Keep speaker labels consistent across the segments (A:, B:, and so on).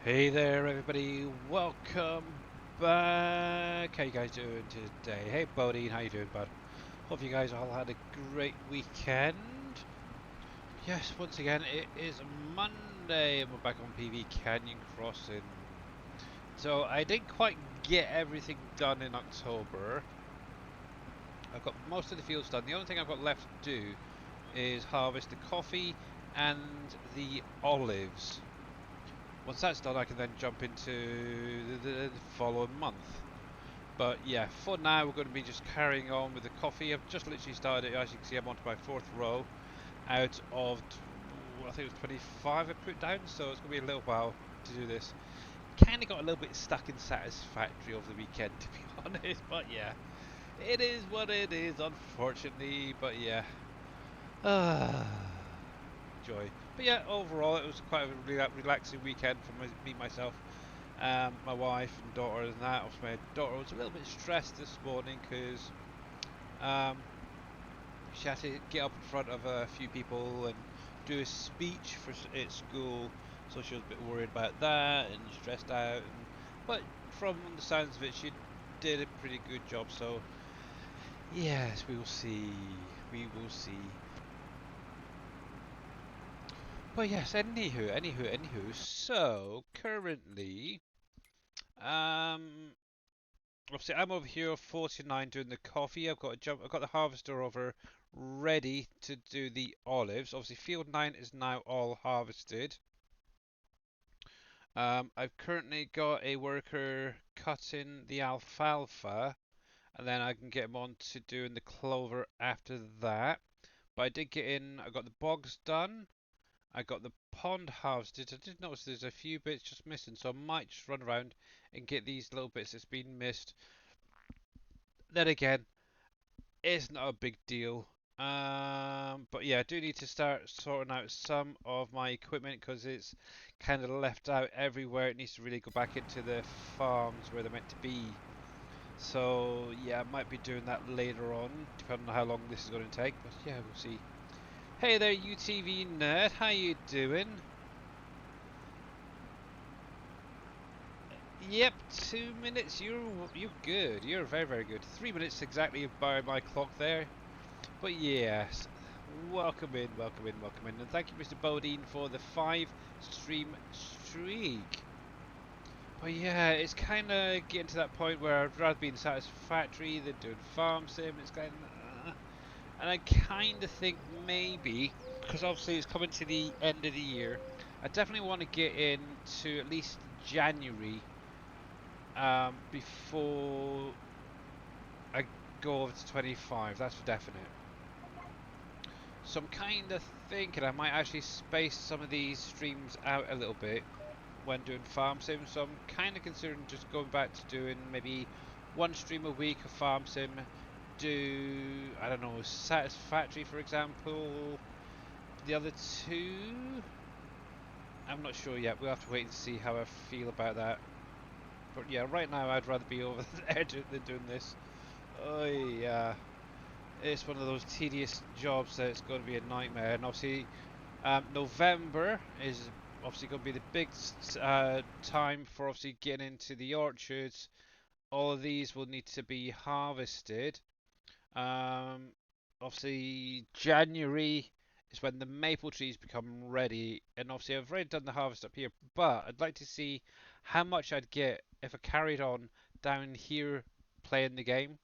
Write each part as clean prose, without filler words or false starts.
A: Hey there, everybody. Welcome back. How you guys doing today? Hey, Bodine. How you doing, bud? Hope you guys all had a great weekend. Yes, once again, it is Monday, and we're back on PV Canyon Crossing. So I didn't quite get everything done in October. I've got most of the fields done. The only thing I've got left to do is harvest the coffee and the olives. Once that's done, I can then jump into the following month. But yeah, for now, we're going to be just carrying on with the coffee. I've just literally started. As you can see, I'm onto my fourth row out of, I think it was 25 I put down, so it's going to be a little while to do this. Kind of got a little bit stuck in Satisfactory over the weekend, to be honest. But yeah, it is what it is, unfortunately. But yeah, ah, joy. But yeah, overall, it was quite a relaxing weekend for me myself. My wife and daughter and that. Also, my daughter was a little bit stressed this morning because um, she had to get up in front of a few people and do a speech for at school, so she was a bit worried about that and stressed out. But from the sounds of it, she did a pretty good job. So yes, we will see. We will see. But yes, anywho. So currently, um, obviously, I'm over here 49 doing the coffee. I've got to jump. I've got the harvester over ready to do the olives. Obviously, field 9 is now all harvested. I've currently got a worker cutting the alfalfa, and then I can get him on to doing the clover after that. But I did get in. I got the bogs done. I got the pond harvested. I did notice there's a few bits just missing, so I might just run around and get these little bits that's been missed. Then again, it's not a big deal. But yeah, I do need to start sorting out some of my equipment because it's kind of left out everywhere. It needs to really go back into the farms where they're meant to be. So yeah, I might be doing that later on, depending on how long this is going to take. But yeah, we'll see. Hey there, UTV nerd. How you doing? Yep, 2 minutes. You're good. You're very good. 3 minutes exactly by my clock there. But yes, welcome in, and thank you, Mr. Bodine, for the 5 stream streak. But yeah, it's kind of getting to that point where I'd rather be in Satisfactory than doing Farm Sim. It's kind of, and I kind of think maybe because obviously it's coming to the end of the year, I definitely want to get into at least January before I go over to 25. That's for definite. So I'm kind of thinking I might actually space some of these streams out a little bit when doing farm sim. So I'm kind of considering just going back to doing maybe one stream a week of farm sim. Do, I don't know, Satisfactory for example. The other two, I'm not sure yet. We'll have to wait and see how I feel about that. But yeah, right now I'd rather be over there than doing this. Oh yeah, it's one of those tedious jobs that it's going to be a nightmare. And obviously November is obviously going to be the big time for obviously getting into the orchards. All of these will need to be harvested. Um, Obviously, January is when the maple trees become ready. And obviously, I've already done the harvest up here, but I'd like to see how much I'd get if I carried on down here playing the game.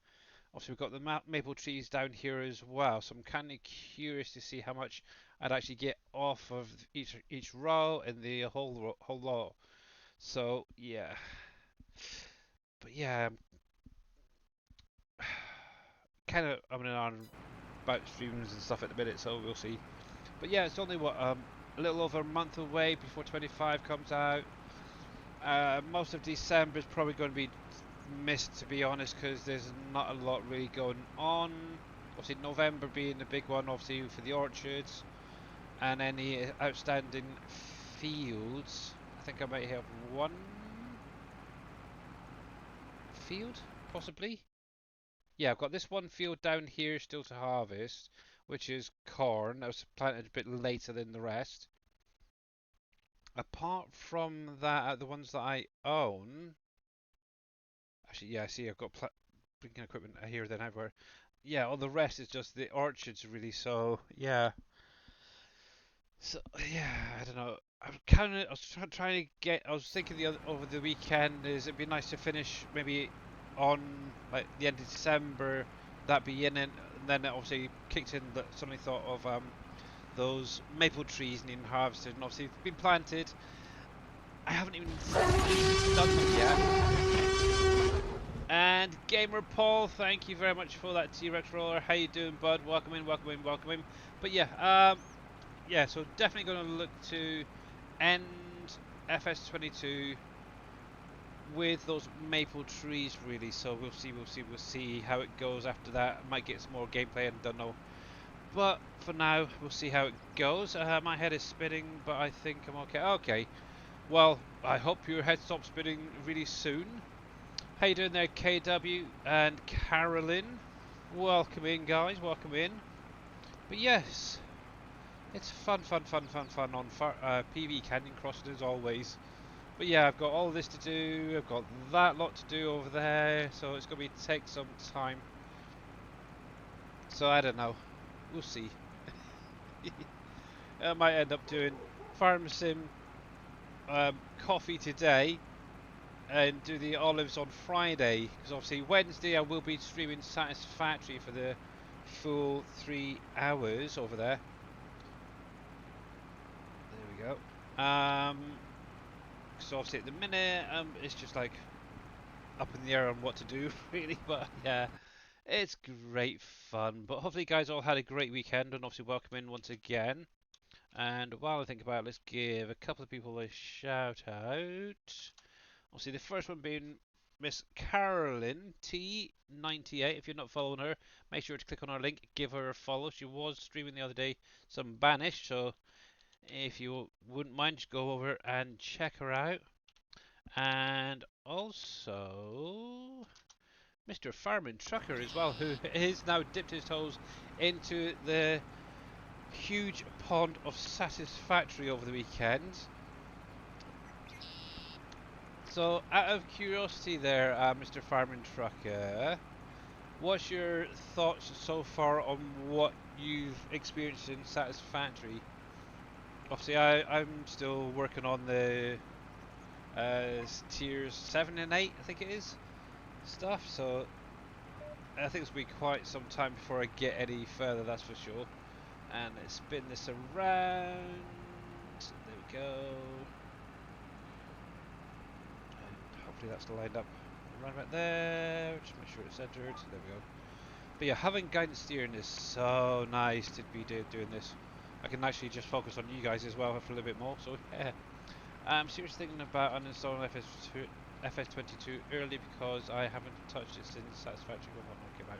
A: Obviously, we've got the maple trees down here as well, so I'm kind of curious to see how much I'd actually get off of each row and the whole lot. So yeah, but yeah, I'm kind of umming and on about streams and stuff at the minute, so we'll see. But yeah, it's only what a little over a month away before 25 comes out. Most of December is probably going to be missed, to be honest, because there's not a lot really going on. Obviously, November being the big one, obviously for the orchards and any outstanding fields. I think I might have one field, possibly. Yeah, I've got this one field down here still to harvest, which is corn. That was planted a bit later than the rest. Apart from that, the ones that I own, actually, yeah, I see I've got blinking equipment here, then everywhere. Yeah, all the rest is just the orchards, really. So yeah, so yeah, I don't know. I was trying to get. I was thinking over the weekend is it'd be nice to finish maybe on like the end of December. That be in it, and then it obviously kicked in. That suddenly thought of those maple trees needing harvested, and obviously been planted. I haven't even done them yet. And Gamer Paul, thank you very much for that T-Rex roller. How you doing, bud? Welcome in, welcome in, welcome in. But yeah, yeah, so definitely going to look to end FS22 with those maple trees, really. So we'll see how it goes after that. I might get some more gameplay, I don't know. But for now, we'll see how it goes. My head is spinning, but I think I'm okay. Okay, well, I hope your head stops spinning really soon. How you doing there, KW and Carolyn? Welcome in, guys. Welcome in. But yes, it's fun on PV Canyon Crossing as always. But yeah, I've got all this to do. I've got that lot to do over there, so it's going to take some time. So I don't know. We'll see. I might end up doing Farm Sim coffee today and do the olives on Friday, because obviously Wednesday I will be streaming Satisfactory for the full 3 hours over there. There we go. So obviously at the minute it's just like up in the air on what to do really, but yeah, it's great fun. But hopefully you guys all had a great weekend, and obviously welcome in once again. And while I think about it, let's give a couple of people a shout out. Obviously, the first one being Miss Carolyn T98. If you're not following her, make sure to click on our link, give her a follow. She was streaming the other day some Banish, so if you wouldn't mind, just go over and check her out. And also Mr. Farming Trucker as well, who has now dipped his toes into the huge pond of Satisfactory over the weekend. So, out of curiosity there, Mr. Farming Trucker, what's your thoughts so far on what you've experienced in Satisfactory? Obviously, I'm still working on the tiers 7 and 8, I think it is, stuff, so I think it's going to be quite some time before I get any further, that's for sure. And let's spin this around. There we go. And hopefully that's lined up right about there. Just make sure it's centered. There we go. But yeah, having guidance steering is so nice to be doing this. I can actually just focus on you guys as well for a little bit more. So yeah, I'm seriously thinking about uninstalling FS22 early because I haven't touched it since Satisfactory came out.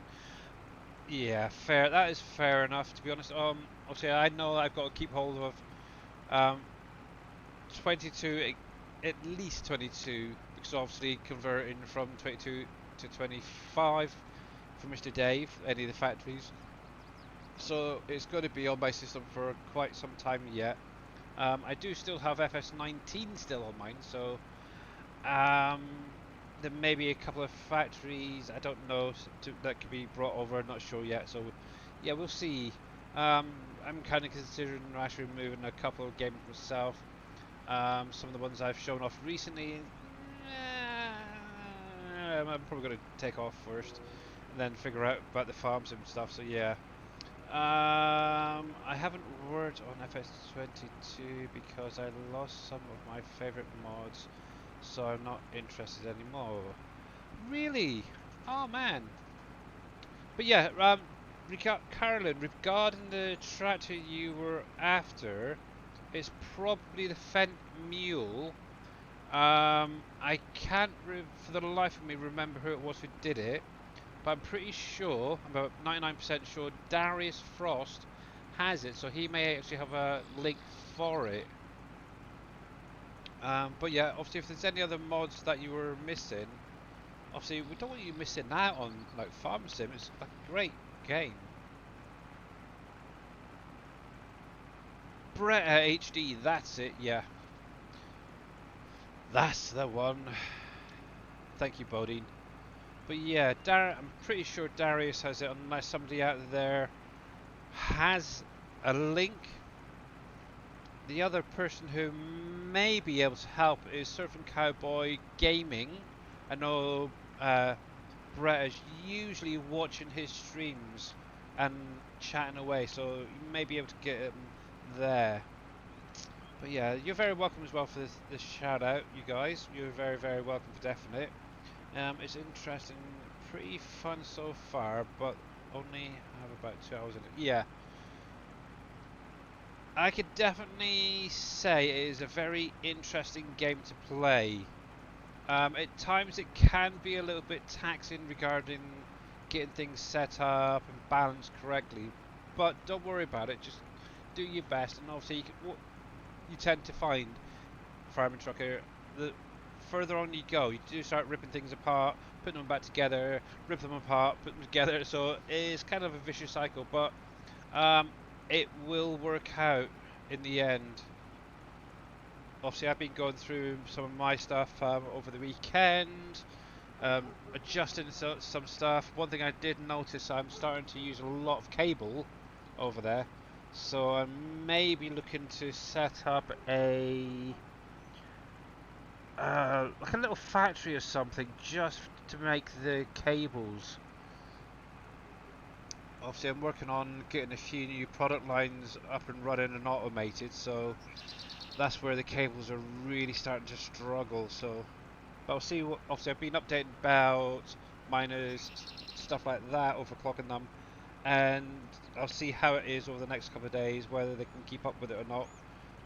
A: Yeah, fair. That is fair enough. To be honest, obviously I know I've got to keep hold of 22, at least 22, because obviously converting from 22 to 25 for Mr. Dave, any of the factories. So it's going to be on my system for quite some time yet. I do still have FS19 still on mine, so there may be a couple of factories, I don't know, that could be brought over, I'm not sure yet, so yeah, we'll see. I'm kind of considering actually removing a couple of games myself. Some of the ones I've shown off recently, I'm probably going to take off first, and then figure out about the farms and stuff, so yeah. I haven't worked on FS22 because I lost some of my favourite mods, so I'm not interested anymore. Really? Oh man. But yeah, Carolyn, regarding the tractor you were after, it's probably the Fent Mule. I can't, for the life of me, remember who it was who did it, but I'm pretty sure, I'm about 99% sure, Darius Frost has it, so he may actually have a link for it. But yeah, obviously, if there's any other mods that you were missing, obviously we don't want you missing out on like Farm Sim. It's a great game. Brett HD, that's it. Yeah. That's the one. Thank you, Bodine. But yeah, I'm pretty sure Darius has it, unless somebody out there has a link. The other person who may be able to help is Surfing Cowboy Gaming. I know Brett is usually watching his streams and chatting away, so you may be able to get him there. But yeah, you're very welcome as well for this shout out, you guys. You're very, very welcome for definite. It's interesting, pretty fun so far, but only have about 2 hours in it. Yeah, I could definitely say it is a very interesting game to play. At times it can be a little bit taxing regarding getting things set up and balanced correctly, but don't worry about it. Just do your best, and obviously what you tend to find, Farming Trucker, the further on you go, you do start ripping things apart, putting them back together, rip them apart, put them together. So it's kind of a vicious cycle, but it will work out in the end. Obviously, I've been going through some of my stuff over the weekend, adjusting some stuff. One thing I did notice, I'm starting to use a lot of cable over there, so I may be looking to set up like a little factory or something just to make the cables. Obviously, I'm working on getting a few new product lines up and running and automated, so that's where the cables are really starting to struggle. So, but I'll see. Obviously, I've been updating about miners, stuff like that, overclocking them, and I'll see how it is over the next couple of days, whether they can keep up with it or not.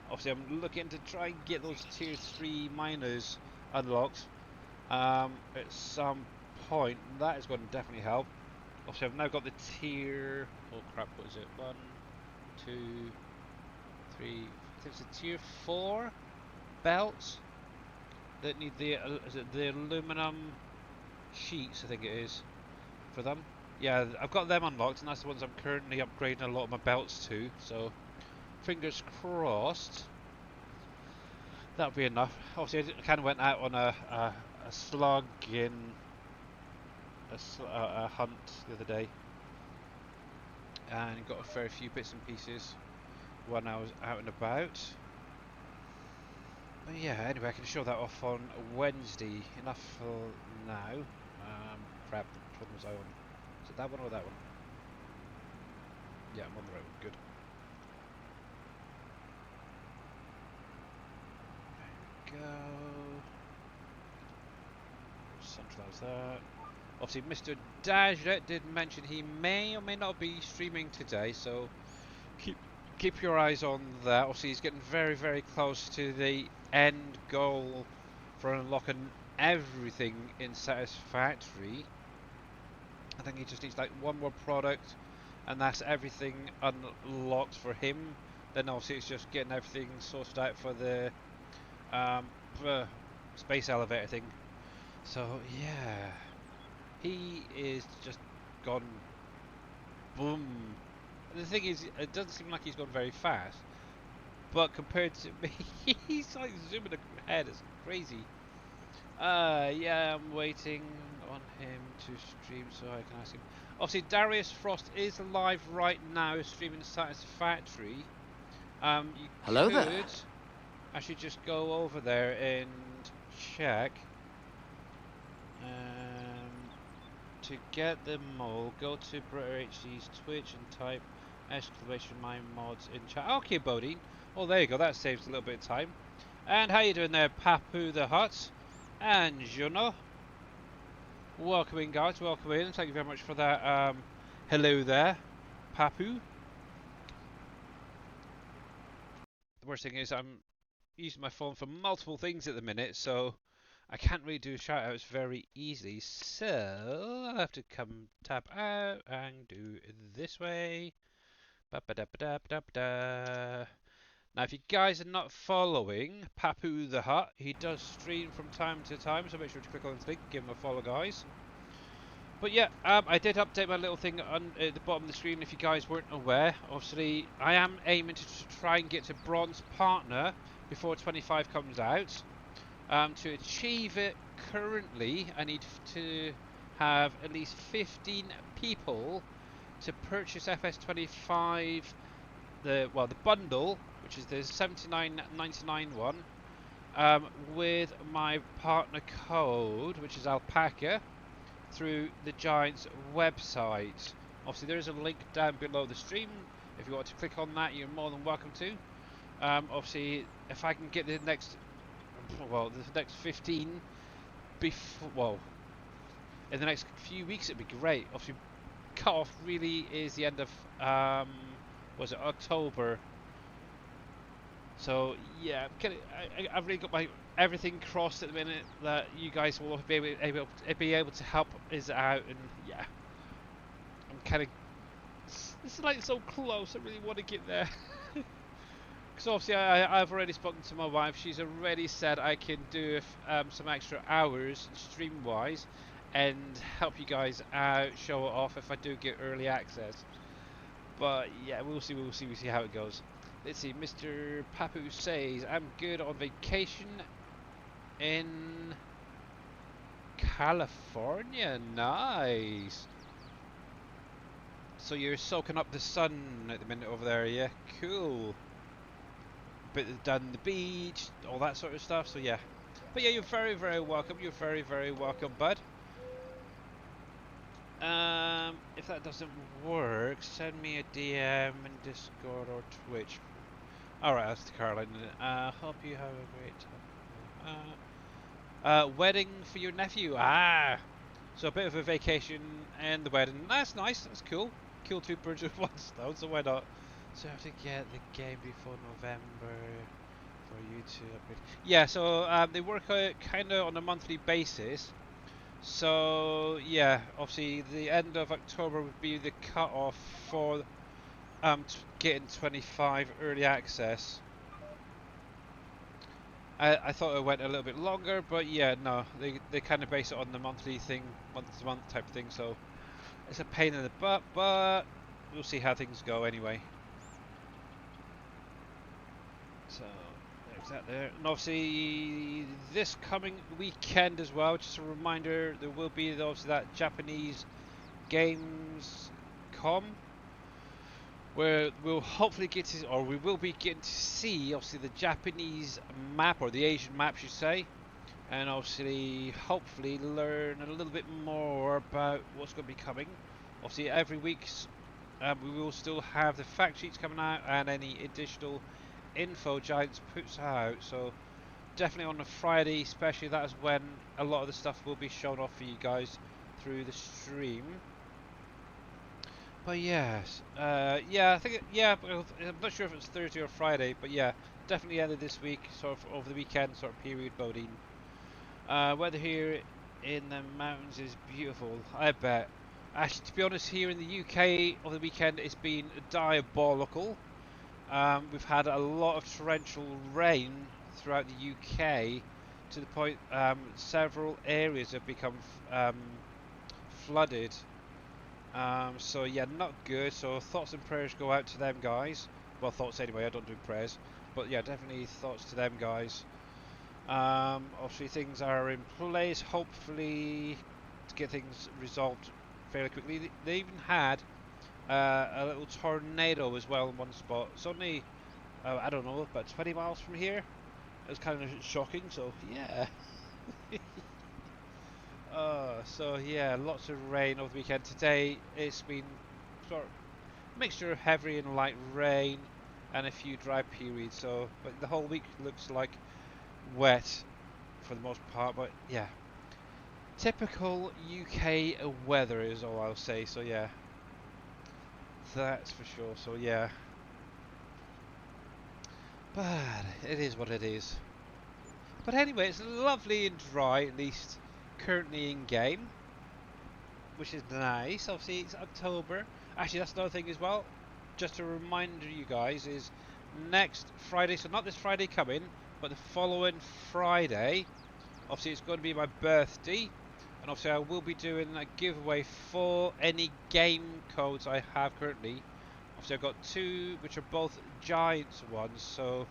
A: Obviously, I'm looking to try and get those tier 3 miners unlocked at some point. That is going to definitely help. Obviously, I've now got the tier. Oh crap! What is it? 1, 2, 3. I think it's a tier 4 belts that need the is it the aluminum sheets? I think it is for them. Yeah, I've got them unlocked, and that's the ones I'm currently upgrading a lot of my belts to. So, fingers crossed. That'll be enough. Obviously, I kind of went out on a slug in a hunt the other day, and got a fair few bits and pieces when I was out and about. But yeah, anyway, I can show that off on Wednesday. Enough for now. Crap, which one was I on? Is it that one or that one? Yeah, I'm on the right one. Good. There we go. Centralise that. Obviously, Mr. Dajret did mention he may or may not be streaming today, so keep your eyes on that. Obviously, he's getting very, very close to the end goal for unlocking everything in Satisfactory. I think he just needs like one more product, and that's everything unlocked for him. Then obviously it's just getting everything sorted out for the space elevator thing. So yeah, he is just gone boom. The thing is, it doesn't seem like he's gone very fast, but compared to me, he's like zooming ahead. It's crazy. Yeah, I'm waiting on him to stream so I can ask him. Obviously, Darius Frost is live right now, streaming Satisfactory. You
B: Hello
A: could
B: there.
A: actually just go over there and check. To get them all, go to Britta HD's Twitch and type !my mods in chat. Okay, Bodine. Oh, there you go. That saves a little bit of time. And how you doing there, Papu the Hut? And Juno. Welcome in, guys. Welcome in. Thank you very much for that. Hello there, Papu. The worst thing is I'm using my phone for multiple things at the minute, so I can't really do shout-outs very easily. So I'll have to come tap out and do it this way. Ba-ba-da-ba-da-ba-da-ba-da. Now, if you guys are not following Papu the Hut, he does stream from time to time, so make sure to click on the link, give him a follow, guys. But yeah, I did update my little thing on at the bottom of the screen if you guys weren't aware. Obviously, I am aiming to try and get to Bronze Partner before 25 comes out. To achieve it, currently I need to have at least 15 people to purchase FS25, the bundle, which is the 79.99 one, with my partner code, which is alpaca, through the Giants website. Obviously, there is a link down below the stream. If you want to click on that, you're more than welcome to. Obviously, if I can get the next 15 before, in the next few weeks, it'd be great. Obviously, cut off really is the end of was it October? So yeah, I've really got my everything crossed at the minute that you guys will be able to help us out, and yeah, I'm kind of, this is like so close. I really want to get there. Because obviously I've already spoken to my wife. She's already said I can do some extra hours stream wise and help you guys out, show it off if I do get early access. But yeah, we'll see how it goes. Let's see, Mr. Papu says, I'm good on vacation in California. Nice. So you're soaking up the sun at the minute over there, yeah? Cool. Bit down the beach, all that sort of stuff, so yeah. But yeah, you're very, very welcome. You're very, very welcome, bud. If that doesn't work, send me a DM in Discord or Twitch. Alright, that's Caroline. Hope you have a great time. Wedding for your nephew. Ah! So a bit of a vacation and the wedding. That's nice, that's cool. Kill two birds with one stone, so why not? So I have to get the game before November for you to upgrade. Yeah, so they work out kind of on a monthly basis. So yeah, obviously the end of October would be the cut-off for getting 25 early access. I thought it went a little bit longer, but yeah, no, they kind of base it on the monthly thing, month to month type thing. So it's a pain in the butt, but we'll see how things go anyway. So there's that there, and obviously this coming weekend as well. Just a reminder, there will be obviously that Japanese Games Com, where we'll hopefully get to, or we will be getting to see, obviously the Japanese map, or the Asian map, should say, and obviously hopefully learn a little bit more about what's going to be coming. Obviously every week we will still have the fact sheets coming out and any additional info Giants puts out, so definitely on a Friday especially, that is when a lot of the stuff will be shown off for you guys through the stream. But yes, yeah, I think I'm not sure if it's Thursday or Friday, but yeah, definitely end of this week, sort of over the weekend sort of period, Bodine. Weather here in the mountains is beautiful, I bet. Actually, to be honest, here in the UK over the weekend it's been diabolical. We've had a lot of torrential rain throughout the UK, to the point several areas have become flooded. So yeah, not good. So thoughts and prayers go out to them guys. Well, thoughts anyway, I don't do prayers. But yeah, definitely thoughts to them guys. Obviously things are in place, hopefully to get things resolved fairly quickly. They even had a little tornado as well in one spot. It's only, I don't know, about 20 miles from here. It was kind of shocking, so yeah. So yeah, lots of rain over the weekend. Today it's been sort of a mixture of heavy and light rain and a few dry periods. So, but the whole week looks like wet for the most part. But yeah, typical UK weather is all I'll say. So yeah, that's for sure. So yeah, but it is what it is. But anyway, it's lovely and dry, at least currently in game, which is nice. Obviously it's October. Actually, that's another thing as well. Just a reminder, you guys, is next Friday, so not this Friday coming, but the following Friday, obviously it's going to be my birthday, and obviously I will be doing a giveaway for any game codes I have currently. Obviously I've got two which are both Giants ones, so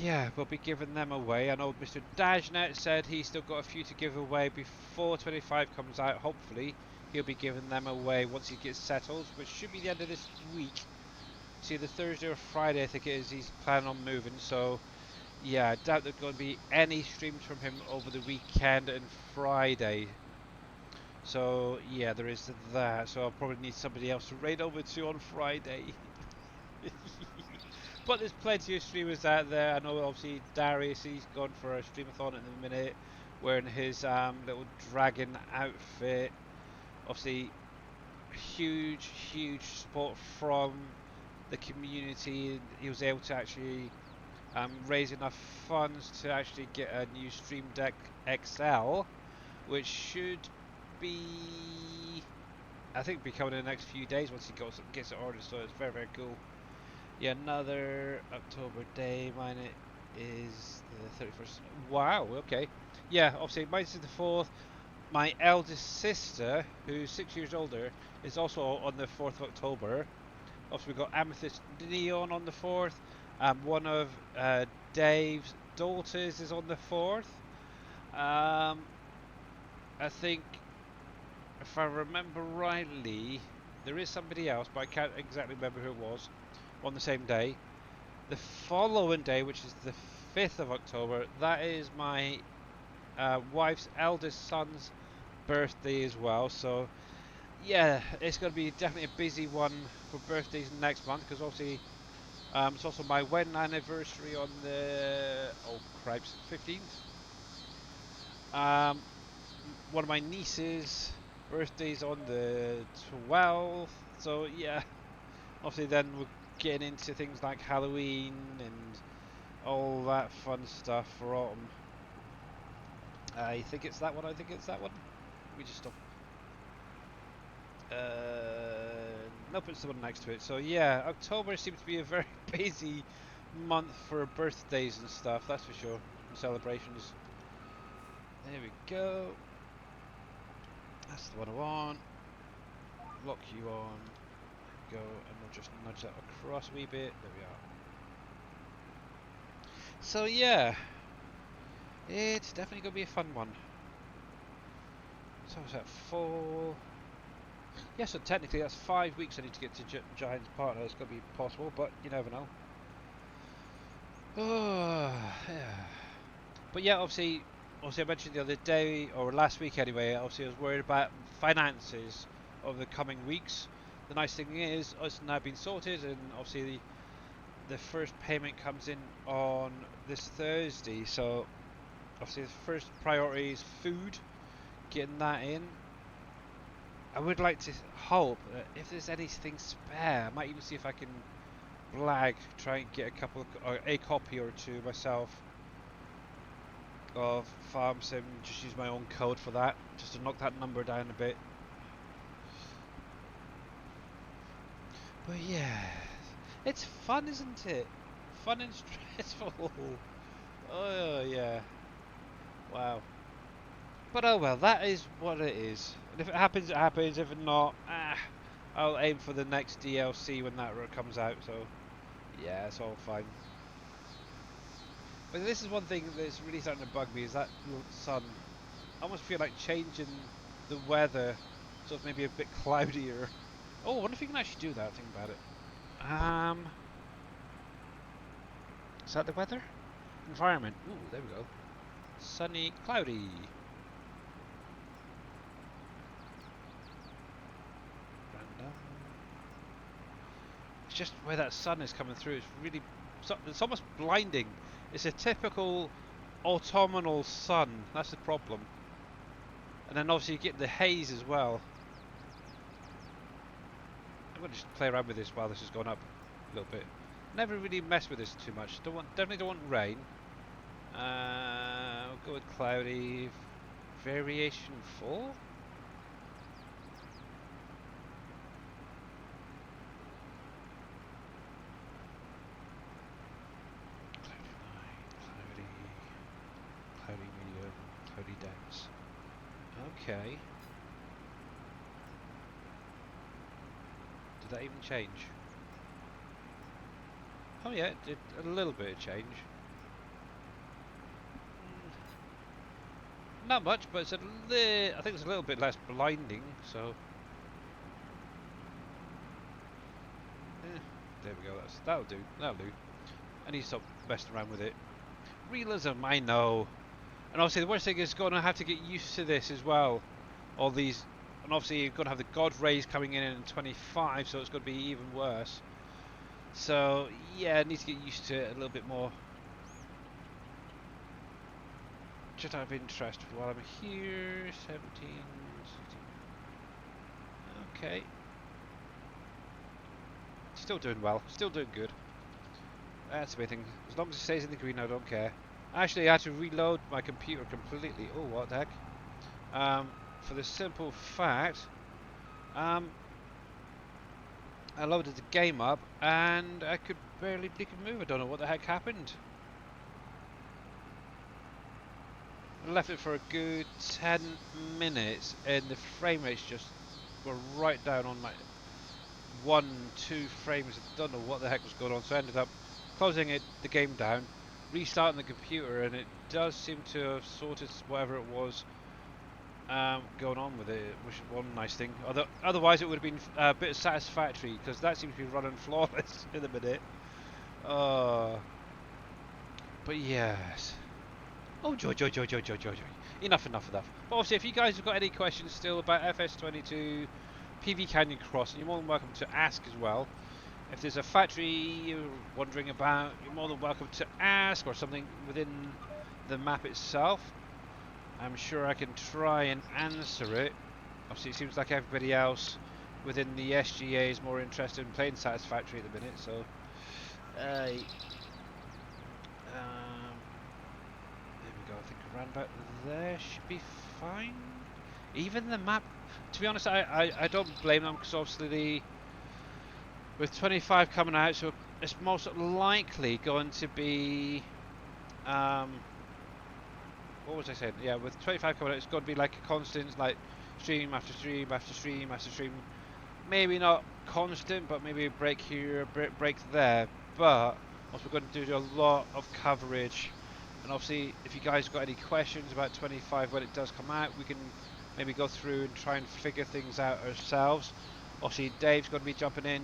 A: yeah, we'll be giving them away. I know Mr. Dajnet said he's still got a few to give away before 25 comes out. Hopefully, he'll be giving them away once he gets settled, which should be the end of this week. See, the Thursday or Friday, I think it is, he's planning on moving. So, yeah, I doubt there's going to be any streams from him over the weekend and Friday. So, yeah, there is that. So, I'll probably need somebody else to raid over to on Friday. But there's plenty of streamers out there. I know obviously Darius, he's gone for a streamathon in a minute, wearing his little dragon outfit. Obviously, huge support from the community. He was able to actually raise enough funds to actually get a new Stream Deck XL, which should be, I think, be coming in the next few days once he gets it ordered. So it's very cool. Yeah, another October day. Mine is the 31st. Wow, okay. Yeah, obviously mine's the 4th. My eldest sister, who's 6 years older, is also on the 4th of October. Obviously we've got Amethyst Neon on the 4th. One of Dave's daughters is on the 4th. I think, if I remember rightly, there is somebody else, but I can't exactly remember who it was, on the same day. The following day, which is the 5th of October, that is my wife's eldest son's birthday as well. So, yeah, it's going to be definitely a busy one for birthdays next month, because obviously it's also my wedding anniversary on the, oh cripes, 15th. One of my nieces' birthdays on the 12th. So, yeah, obviously then we're getting into things like Halloween and all that fun stuff for autumn. I think it's that one. We just stop. Nope, it's the one next to it. So yeah, October seems to be a very busy month for birthdays and stuff. That's for sure. And celebrations. There we go. That's the one I want. Lock you on. There we go, and we'll just nudge that across a wee bit. There we are. So yeah, it's definitely going to be a fun one. So is that 4? Yeah, so technically that's 5 weeks I need to get to Giant's partner. It's going to be possible, but you never know. Oh, yeah. But yeah, obviously I mentioned the other day, or last week anyway, obviously I was worried about finances over the coming weeks. The nice thing is, it's now been sorted, and obviously the first payment comes in on this Thursday. So obviously the first priority is food, getting that in. I would like to hope that if there's anything spare, I might even see if I can try and get or a copy or two myself of Farm Sim. Just use my own code for that, just to knock that number down a bit. But yeah, it's fun, isn't it? Fun and stressful. Oh yeah, wow. But oh well, that is what it is. And if it happens, it happens. If not, I'll aim for the next DLC when that comes out. So yeah, it's all fine. But this is one thing that's really starting to bug me, is that sun. I almost feel like changing the weather so it's maybe a bit cloudier. Oh, I wonder if you can actually do that. Think about it. Is that the weather? Environment. Ooh, there we go. Sunny, cloudy. Random. It's just where that sun is coming through. It's really, it's almost blinding. It's a typical autumnal sun. That's the problem. And then obviously you get the haze as well. I'm going to just play around with this while this is going up a little bit. Never really mess with this too much. Definitely don't want rain. We'll go with cloudy. Variation 4? Cloudy medium, cloudy dense. Okay. Did that even change? Oh yeah, it did a little bit of change. Not much, but it's I think it's a little bit less blinding. So there we go. That'll do. That'll do. I need to stop messing around with it. Realism, I know. And obviously the worst thing is going to have to get used to this as well. All these, and obviously you're going to have the God rays coming in 25, so it's going to be even worse. So yeah, I need to get used to it a little bit more. Just out of interest, while I'm here, 17, 16. Okay. Still doing well. Still doing good. That's the main thing. As long as it stays in the green, I don't care. Actually, I had to reload my computer completely. Oh, what the heck? For the simple fact, um, I loaded the game up and I could barely blink and move. I don't know what the heck happened. I left it for a good 10 minutes and the frame rates just were right down on my 1, 2 frames. I don't know what the heck was going on, so I ended up closing the game down, restarting the computer, and it does seem to have sorted whatever it was going on with it, which is one nice thing. Otherwise, it would have been a bit satisfactory because that seems to be running flawless in a minute. Uh, but yes. Oh, joy, joy, joy, joy, joy, joy, joy. Enough, enough, enough. But obviously, if you guys have got any questions still about FS22, PV Canyon Crossing, you're more than welcome to ask as well. If there's a factory you're wondering about, you're more than welcome to ask, or something within the map itself. I'm sure I can try and answer it. Obviously, it seems like everybody else within the SGA is more interested in playing Satisfactory at the minute, so... there we go, I think around about there should be fine. Even the map, to be honest, I don't blame them, because obviously with 25 coming out, so it's most likely going to be... what was I saying? Yeah, with 25 coming out, it's going to be like a constant, like stream after stream after stream after stream. Maybe not constant, but maybe a break here, a break there. But also we're going to do a lot of coverage. And obviously, if you guys got any questions about 25 when it does come out, we can maybe go through and try and figure things out ourselves. Obviously, Dave's going to be jumping in,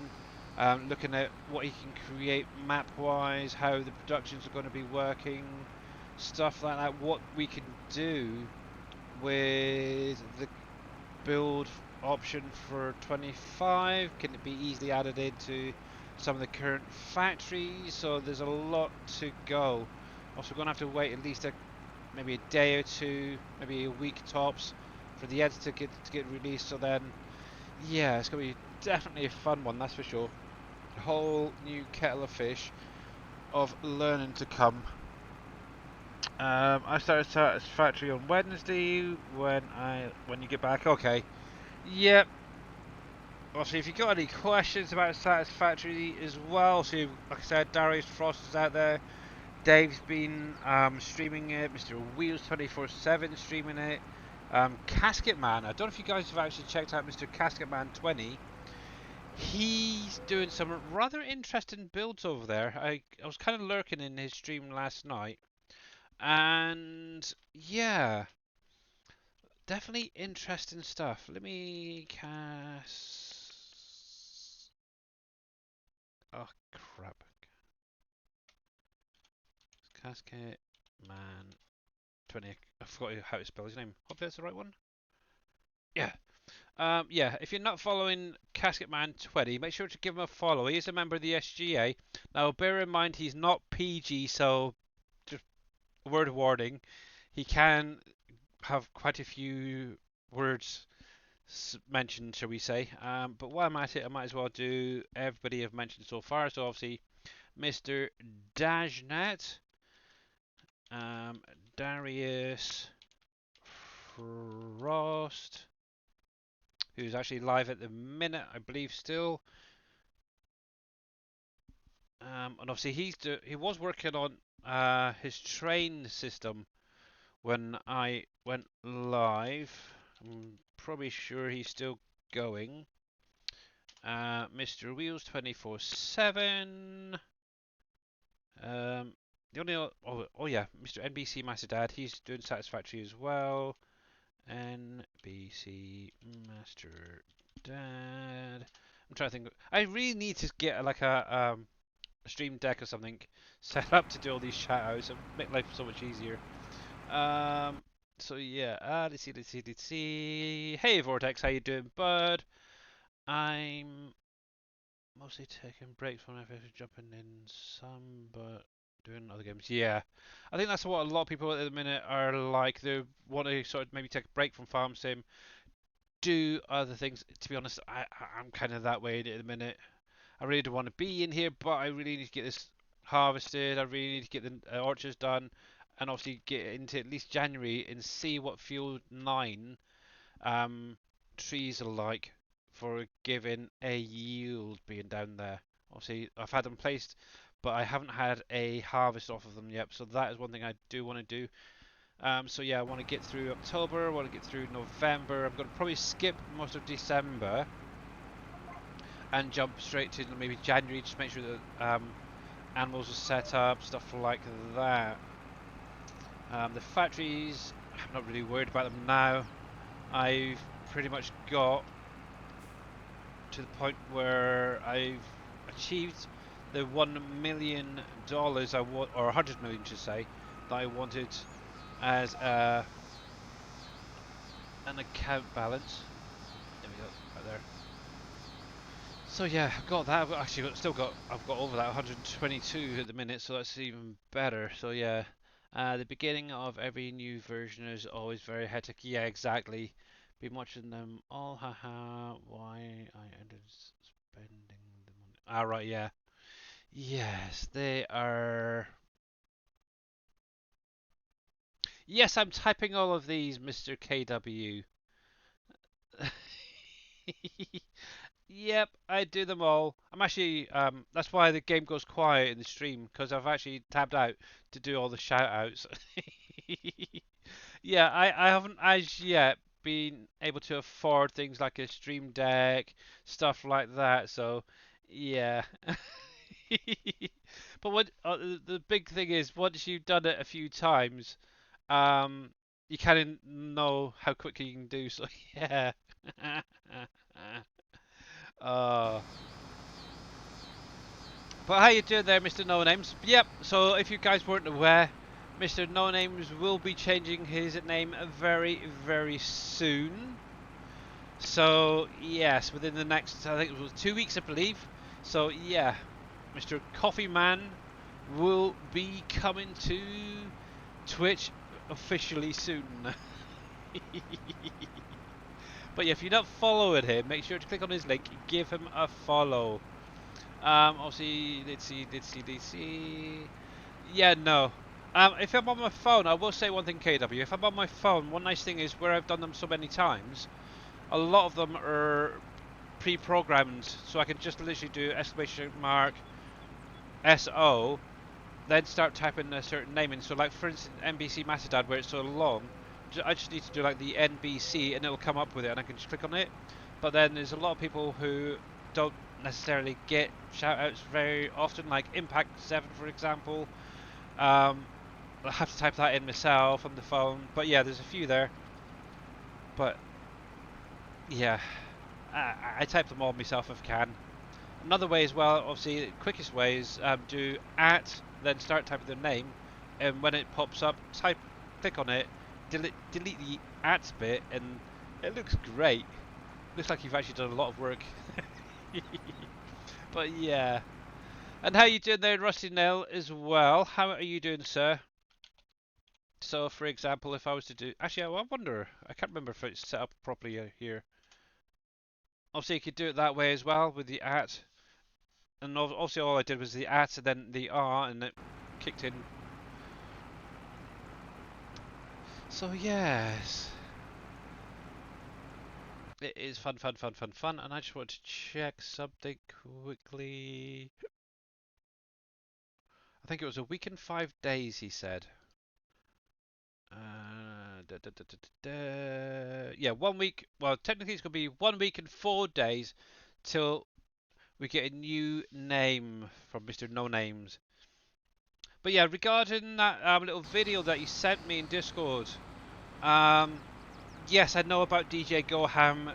A: looking at what he can create map-wise, how the productions are going to be working, stuff like that, what we can do with the build option for 25. Can it be easily added into some of the current factories? So there's a lot to go. Also, we're going to have to wait at least maybe a day or two, maybe a week tops, for the ads to get released. So then, yeah, it's going to be definitely a fun one, that's for sure. A whole new kettle of fish of learning to come. I started Satisfactory on Wednesday. When you get back, okay. Yep. Also, if you've got any questions about Satisfactory as well, so like I said, Darius Frost is out there. Dave's been streaming it. Mr. Wheels 24/7 streaming it. Casket Man. I don't know if you guys have actually checked out Mr. Casket Man 20. He's doing some rather interesting builds over there. I was kind of lurking in his stream last night. And yeah, definitely interesting stuff. Let me cast. Oh crap! Cascade Man 20. I forgot how to spell his name. Hopefully that's the right one. Yeah. Yeah. If you're not following Casket Man 20, make sure to give him a follow. He is a member of the SGA. Now, bear in mind he's not PG, so just a word of warning. He can have quite a few words mentioned, shall we say. But while I'm at it, I might as well do everybody I've mentioned so far. So obviously, Mr. Dajnet, Darius Frost, who's actually live at the minute, I believe, still. And obviously, he was working on his train system when I went live. I'm probably sure he's still going. Mr. Wheels 24/7. The only oh yeah, Mr. NBC Master Dad, he's doing satisfactory as well. NBC Master Dad. I'm trying to think. I really need to get like a stream deck or something set up to do all these shout outs and make life so much easier. Um, so yeah, let's see. Hey Vortex, how you doing, bud? I'm mostly taking breaks from FF, jumping in some, but doing other games. Yeah, I think that's what a lot of people at the minute are like. They want to sort of maybe take a break from farm sim, do other things. To be honest, I'm kind of that way at the minute. I really don't want to be in here, but I really need to get this harvested. I really need to get the orchards done, and obviously get into at least January and see what Field 9 um, trees are like for giving a yield being down there. Obviously, I've had them placed, but I haven't had a harvest off of them yet. So that is one thing I do want to do. So yeah, I want to get through October. I want to get through November. I'm going to probably skip most of December and jump straight to maybe January. Just make sure that animals are set up, stuff like that. The factories, I'm not really worried about them now. I've pretty much got to the point where I've achieved the $1 million I want, or 100 million, should say, that I wanted as an account balance. There we go, right there. So yeah, I've got that. I've got over that 122 at the minute, so that's even better. So yeah, the beginning of every new version is always very hectic. Yeah, exactly. Been watching them all. Haha. Why I ended spending the money. Ah, right. Yeah. Yes, they are. Yes, I'm typing all of these, Mr. KW. Yep, I do them all. I'm actually, that's why the game goes quiet in the stream, because I've actually tabbed out to do all the shout outs. Yeah, I haven't as yet been able to afford things like a stream deck, stuff like that, so yeah. But what the big thing is, once you've done it a few times, um, you kind of know how quickly you can do, so yeah. Uh, but how you doing there, Mr. No Names? Yep. So if you guys weren't aware, Mr. No Names will be changing his name very, very soon. So yes, within the next, I think it was 2 weeks, I believe. So yeah, Mr. Coffee Man will be coming to Twitch officially soon. But yeah, if you're not following him, make sure to click on his link, give him a follow. Obviously, let's see. Yeah, no. If I'm on my phone, I will say one thing, KW. If I'm on my phone, one nice thing is where I've done them so many times, a lot of them are pre-programmed, so I can just literally do exclamation mark SO, then start typing a certain name in. So, like for instance, NBC Macedad, where it's so long, I just need to do like the NBC, and it'll come up with it, and I can just click on it. But then there's a lot of people who don't necessarily get shoutouts very often, like Impact 7, for example. I have to type that in myself on the phone. But yeah, there's a few there. But yeah, I type them all myself if I can. Another way as well, obviously, the quickest way is do at, then start typing their name, and when it pops up, click on it, delete the at bit, and it looks great. Looks like you've actually done a lot of work. But yeah. And how you doing there, Rusty Nail, as well? How are you doing, sir? So, for example, if I was to do... Actually, I wonder. I can't remember if it's set up properly here. Obviously, you could do it that way as well, with the at. And obviously, all I did was the at and then the R, and it kicked in. So, yes. It is fun, fun, fun, fun, fun. And I just want to check something quickly. I think it was a week and 5 days, he said. Yeah, 1 week. Well, technically it's going to be 1 week and 4 days till we get a new name from Mr. No Names. But yeah, regarding that little video that you sent me in Discord, um, yes, I know about DJ Goham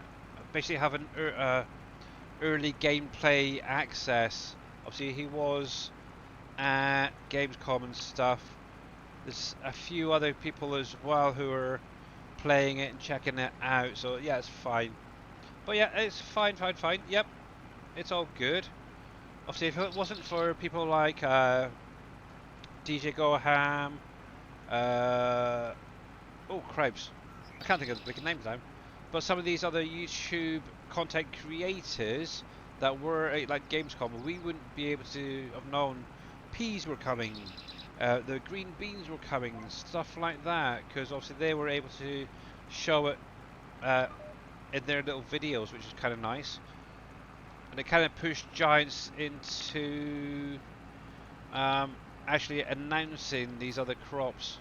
A: basically having early gameplay access. Obviously, he was at Gamescom and stuff. There's a few other people as well who are playing it and checking it out. So yeah, it's fine. But yeah, it's fine, fine, fine. Yep, it's all good. Obviously, if it wasn't for people like DJ Goham, uh, oh cripes, I can't think of the big names now. But some of these other YouTube content creators that were at like Gamescom, we wouldn't be able to have known peas were coming, the green beans were coming, stuff like that, because obviously they were able to show it uh, in their little videos, which is kind of nice. And it kind of pushed Giants into um, actually announcing these other crops.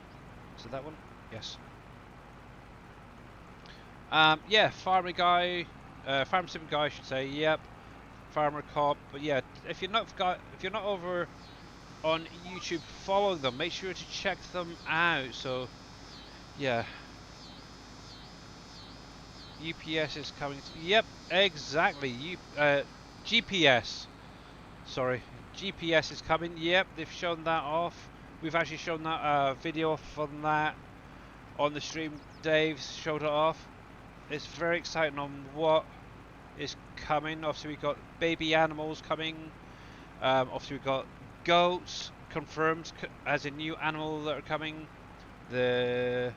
A: So that one, yes. Yeah, farmer guy, farm sim guy, I should say. Yep, farmer cop. But yeah, if you're not over on YouTube, follow them. Make sure to check them out. So yeah, UPS is coming. Yep, exactly. GPS. Sorry, GPS is coming. Yep, they've shown that off. We've actually shown that video from that on the stream. Dave showed it off. It's very exciting on what is coming. Obviously, we've got baby animals coming. Obviously, we've got goats confirmed as a new animal that are coming. The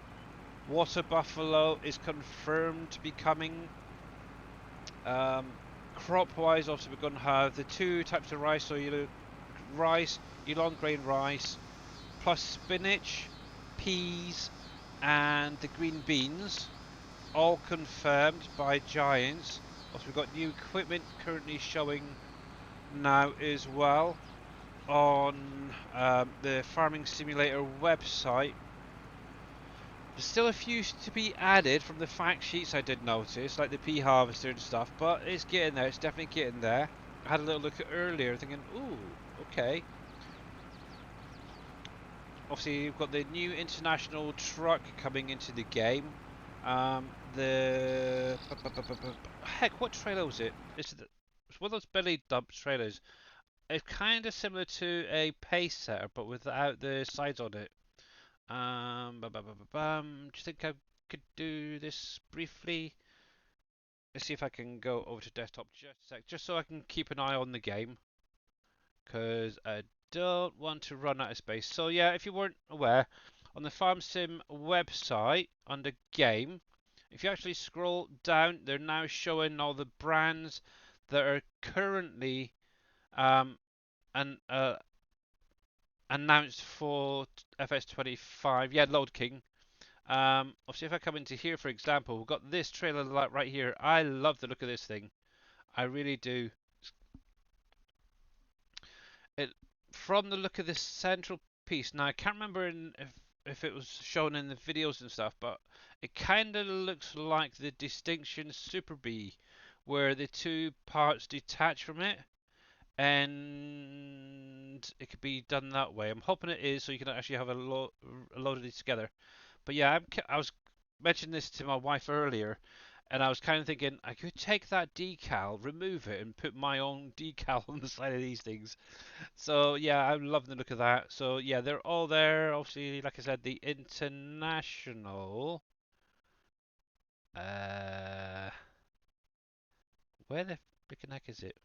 A: water buffalo is confirmed to be coming. Crop-wise, obviously, we're going to have the two types of rice. So rice, long grain rice, plus spinach, peas, and the green beans, all confirmed by Giants. Also, we've got new equipment currently showing now as well on the Farming Simulator website. There's still a few to be added from the fact sheets I did notice, like the pea harvester and stuff, but it's getting there, it's definitely getting there. I had a little look at earlier thinking, ooh, okay. Obviously, you've got the new international truck coming into the game. The heck, what trailer was it? It's one of those belly dump trailers. It's kind of similar to a pace setter, but without the sides on it. Do you think I could do this briefly? Let's see if I can go over to desktop just a sec, just so I can keep an eye on the game, because I don't want to run out of space. So yeah, if you weren't aware, on the Farm Sim website, under Game, if you actually scroll down, they're now showing all the brands that are currently um, and announced for FS25. Yeah, Load King. Obviously, if I come into here, for example, we've got this trailer right here. I love the look of this thing. I really do. It from the look of this central piece. Now, I can't remember if it was shown in the videos and stuff, but it kind of looks like the Distinction Super B, where the two parts detach from it, and it could be done that way. I'm hoping it is, so you can actually have a load of these together. But yeah, I was mentioning this to my wife earlier, and I was kind of thinking I could take that decal, remove it, and put my own decal on the side of these things. So yeah, I'm loving the look of that. So yeah, they're all there. Obviously, like I said, the international. Uh, where the freaking heck is it?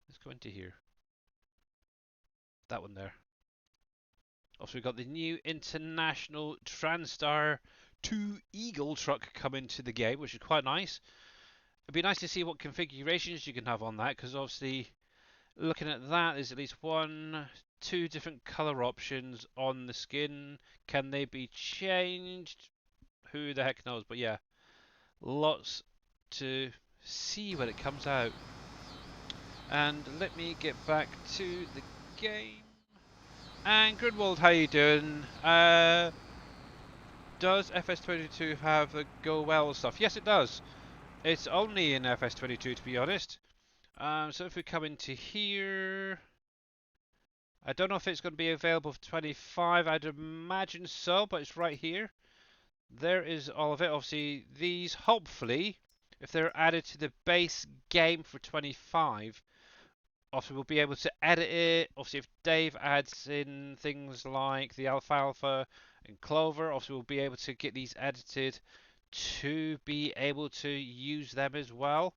A: Let's go into here. That one there. Also, we've got the new international TranStar 2 Eagle truck coming to the game, which is quite nice. It'd be nice to see what configurations you can have on that, because obviously, looking at that, there's at least two different color options on the skin. Can they be changed? Who the heck knows? But yeah, lots to see when it comes out. And let me get back to the game. And Gridwald, how you doing? Does FS22 have a go well stuff? Yes, it does. It's only in FS22, to be honest. So if we come into here, I don't know if it's going to be available for 25. I'd imagine so, but it's right here. There is all of it. Obviously, these, hopefully, if they're added to the base game for 25, obviously we'll be able to edit it. Obviously, if Dave adds in things like the alfalfa and clover, obviously we'll be able to get these edited to be able to use them as well.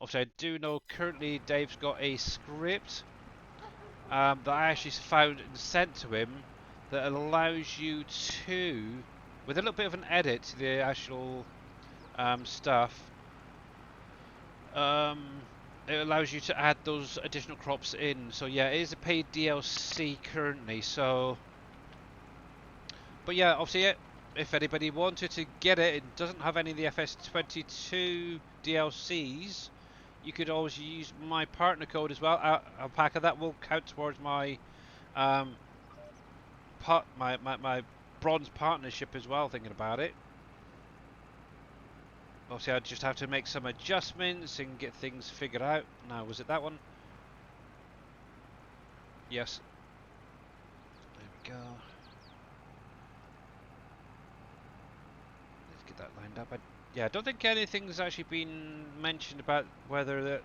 A: Obviously, I do know currently Dave's got a script that I actually found and sent to him that allows you to, with a little bit of an edit to the actual stuff, it allows you to add those additional crops in. So yeah, it is a paid DLC currently. So, but yeah, obviously, if anybody wanted to get it, it doesn't have any of the FS22 DLCs. You could always use my partner code as well, Alpaca. That will count towards my um, my bronze partnership as well. Thinking about it. Obviously, I just have to make some adjustments and get things figured out. Now, was it that one? Yes. There we go. Let's get that lined up. Yeah, I don't think anything's actually been mentioned about whether that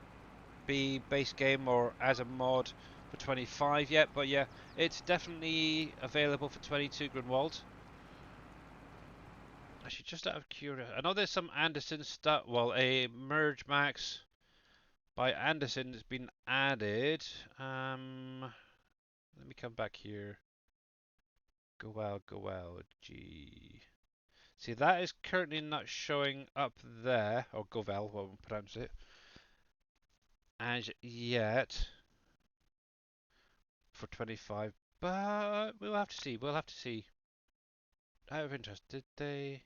A: be base game or as a mod for 25 yet, but yeah, it's definitely available for 22 Grunwald. Actually, just out of curiosity, I know there's some Anderson stuff. Well, a Merge Max by Anderson has been added. Let me come back here. Go out, G. See, that is currently not showing up there, or Govel, what we'll pronounce it, as yet for 25. But we'll have to see. We'll have to see. Out of interest, did they?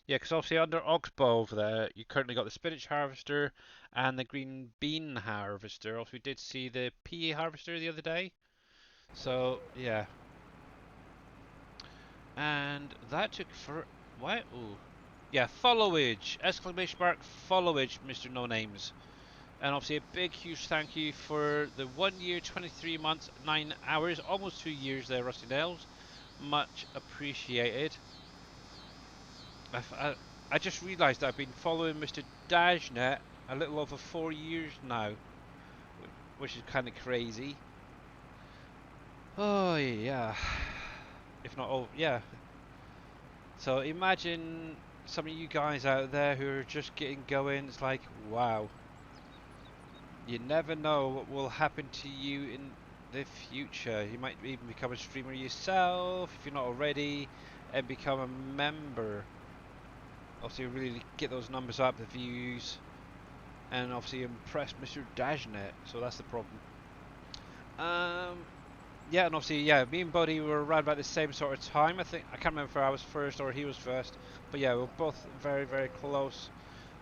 A: Yeah, because obviously under Oxbow over there, you currently got the spinach harvester and the green bean harvester. Also, we did see the pea harvester the other day. So, yeah. And that took for... What? Ooh. Yeah, followage! Exclamation mark, followage, Mr. No Names. And obviously a big, huge thank you for the 1 year, 23 months, 9 hours, almost 2 years there, Rusty Nails. Much appreciated. I just realised I've been following Mr. Dashnet a little over 4 years now, which is kind of crazy. Oh yeah, if not oh yeah. So imagine some of you guys out there who are just getting going. It's like wow, you never know what will happen to you in the future. You might even become a streamer yourself if you're not already, and become a member. Obviously really get those numbers up, the views, and obviously impress Mr. Dashnet, so that's the problem. Yeah, and obviously, yeah, me and Buddy were around about the same sort of time. I think I can't remember if I was first or he was first, but yeah, we're both very, very close.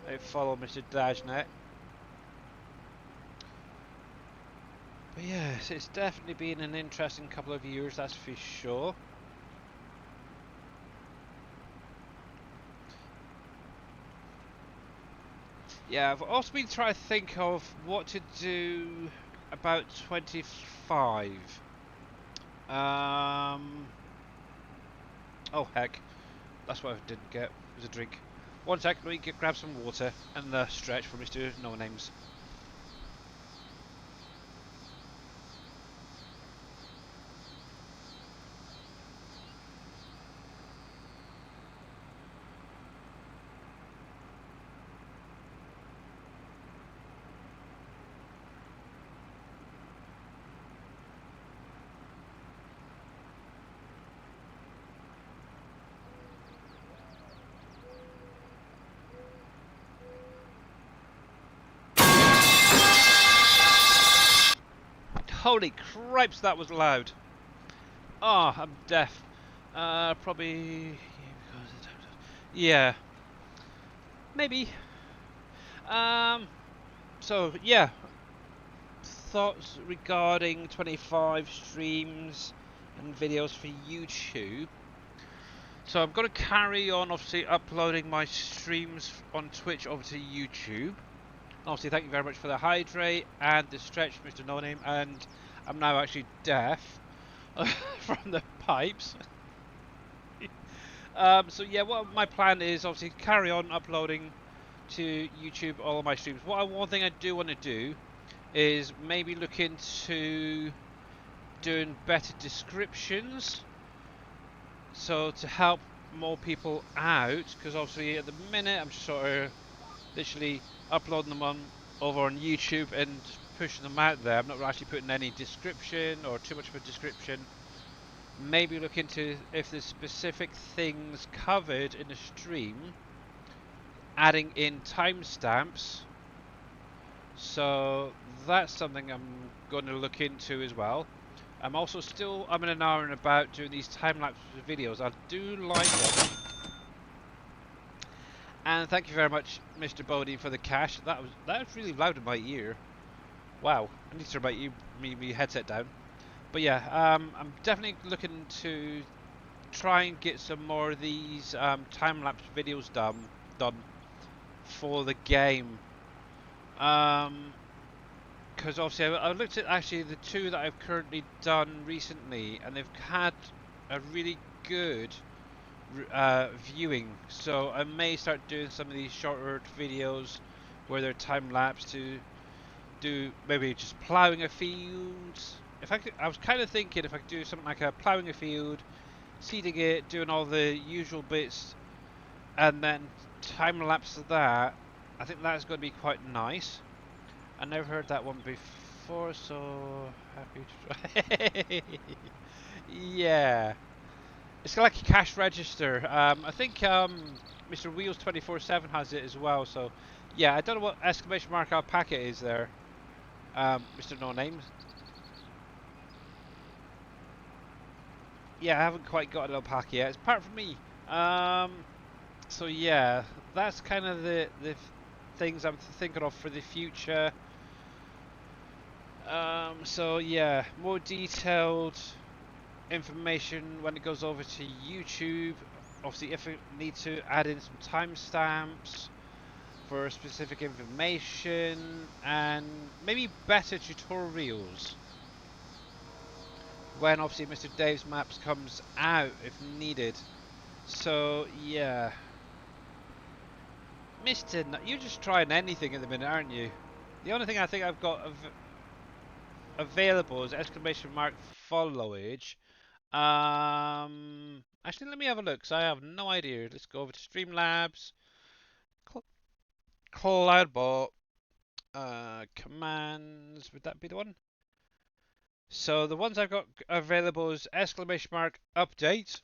A: I follow Mr. Dashnet. But yes, it's definitely been an interesting couple of years, that's for sure. Yeah, I've also been trying to think of what to do about 25. Oh heck, that's what I didn't get. It was a drink. One sec, let me grab some water and stretch for Mr. No Names. Holy cripes, that was loud. Ah, oh, I'm deaf. Probably... Yeah. Maybe. So, yeah. Thoughts regarding 25 streams and videos for YouTube. So I'm going to carry on, obviously, uploading my streams on Twitch over to YouTube. Obviously, thank you very much for the hydrate and the stretch, Mr. No Name. And I'm now actually deaf from the pipes. So yeah, what my plan is obviously carry on uploading to YouTube all of my streams. One thing I do want to do is maybe look into doing better descriptions, so to help more people out. Because obviously at the minute I'm just sort of literally uploading them over on YouTube and just pushing them out there. I'm not actually putting any description or too much of a description. Maybe look into if there's specific things covered in the stream, adding in timestamps. So that's something I'm going to look into as well. I'm also still in an hour and about doing these time-lapse videos. I do like them. And thank you very much, Mr. Bodie, for the cash. That was really loud in my ear. Wow, I need to turn my headset down. But yeah, I'm definitely looking to try and get some more of these time-lapse videos done for the game. Because obviously I looked at actually the two that I've currently done recently, and they've had a really good viewing. So I may start doing some of these shorter videos where they're time lapse to do maybe just ploughing a field. If I could, I was kind of thinking if I could do something like a ploughing a field, seeding it, doing all the usual bits, and then time lapse of that. I think that's going to be quite nice. I never heard that one before, so happy to try. Yeah, it's like a cash register. I think Mr. Wheels 24/7 has it as well. So yeah, I don't know what exclamation mark alpaca is there, Mr. No Name. Yeah, I haven't quite got an alpaca yet. It's apart from me. So yeah, that's kind of the things I'm thinking of for the future. So yeah, more detailed information when it goes over to YouTube. Obviously, if I need to add in some timestamps for specific information and maybe better tutorials when obviously Mr. Dave's Maps comes out if needed. So yeah, you're just trying anything at the minute, aren't you? The only thing I think I've got available is exclamation mark followage. Actually, let me have a look, because I have no idea. Let's go over to Streamlabs, Cloudbot, commands. Would that be the one? So the ones I've got available is exclamation mark update,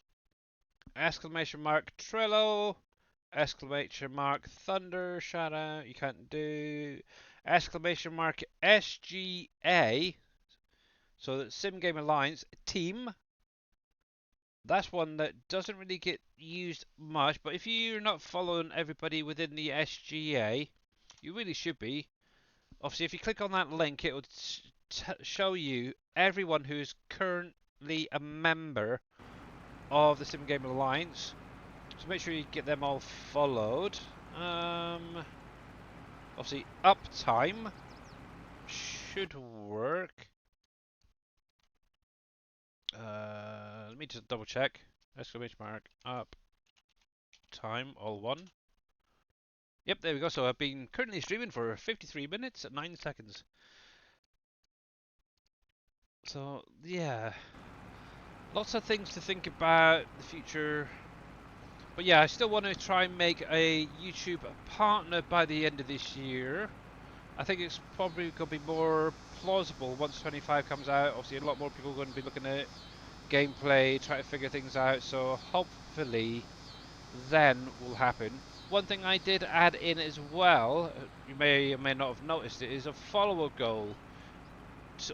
A: exclamation mark Trello, exclamation mark Thunder Shadow. You can't do exclamation mark SGA. So that Sim Game Alliance team. That's one that doesn't really get used much, but if you're not following everybody within the SGA, you really should be. Obviously, if you click on that link, it will show you everyone who's currently a member of the Sim Game Alliance. So make sure you get them all followed. Obviously, uptime should work. Let me just double check. Exclamation mark up time all one. Yep, there we go. So I've been currently streaming for 53 minutes and 9 seconds. So yeah, lots of things to think about the future. But yeah, I still want to try and make a YouTube partner by the end of this year. I think it's probably going to be more plausible once 25 comes out. Obviously, a lot more people are going to be looking at gameplay, trying to figure things out. So hopefully, then will happen. One thing I did add in as well, you may or may not have noticed it, is a follower goal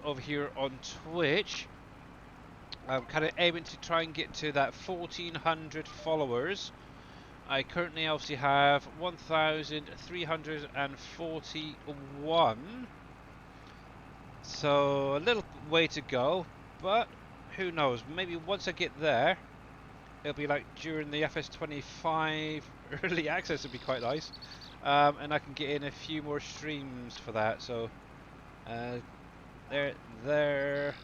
A: over here on Twitch. I'm kind of aiming to try and get to that 1,400 followers. I currently obviously have 1,341. So a little way to go, but who knows? Maybe once I get there, it'll be like during the FS25 early access would be quite nice. And I can get in a few more streams for that. So uh, there.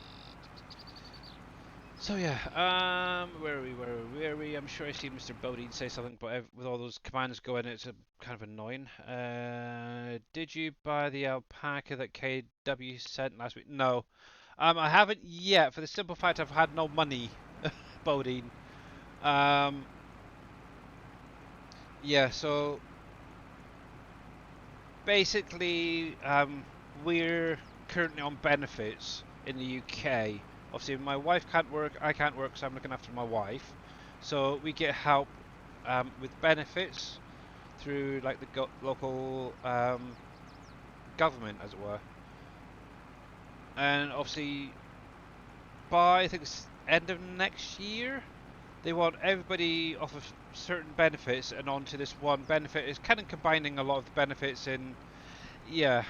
A: So yeah, where are we? Where are we? I'm sure I see Mr. Bodine say something, but with all those commands going, it's a kind of annoying. Did you buy the alpaca that KW sent last week? No, I haven't yet. For the simple fact I've had no money, Bodine. Um, yeah. So basically, we're currently on benefits in the UK. Obviously, my wife can't work, I can't work, so I'm looking after my wife. So we get help with benefits through like the local government, as it were. And obviously, by I think it's end of next year, they want everybody off of certain benefits and onto this one benefit. It's kind of combining a lot of the benefits in, yeah.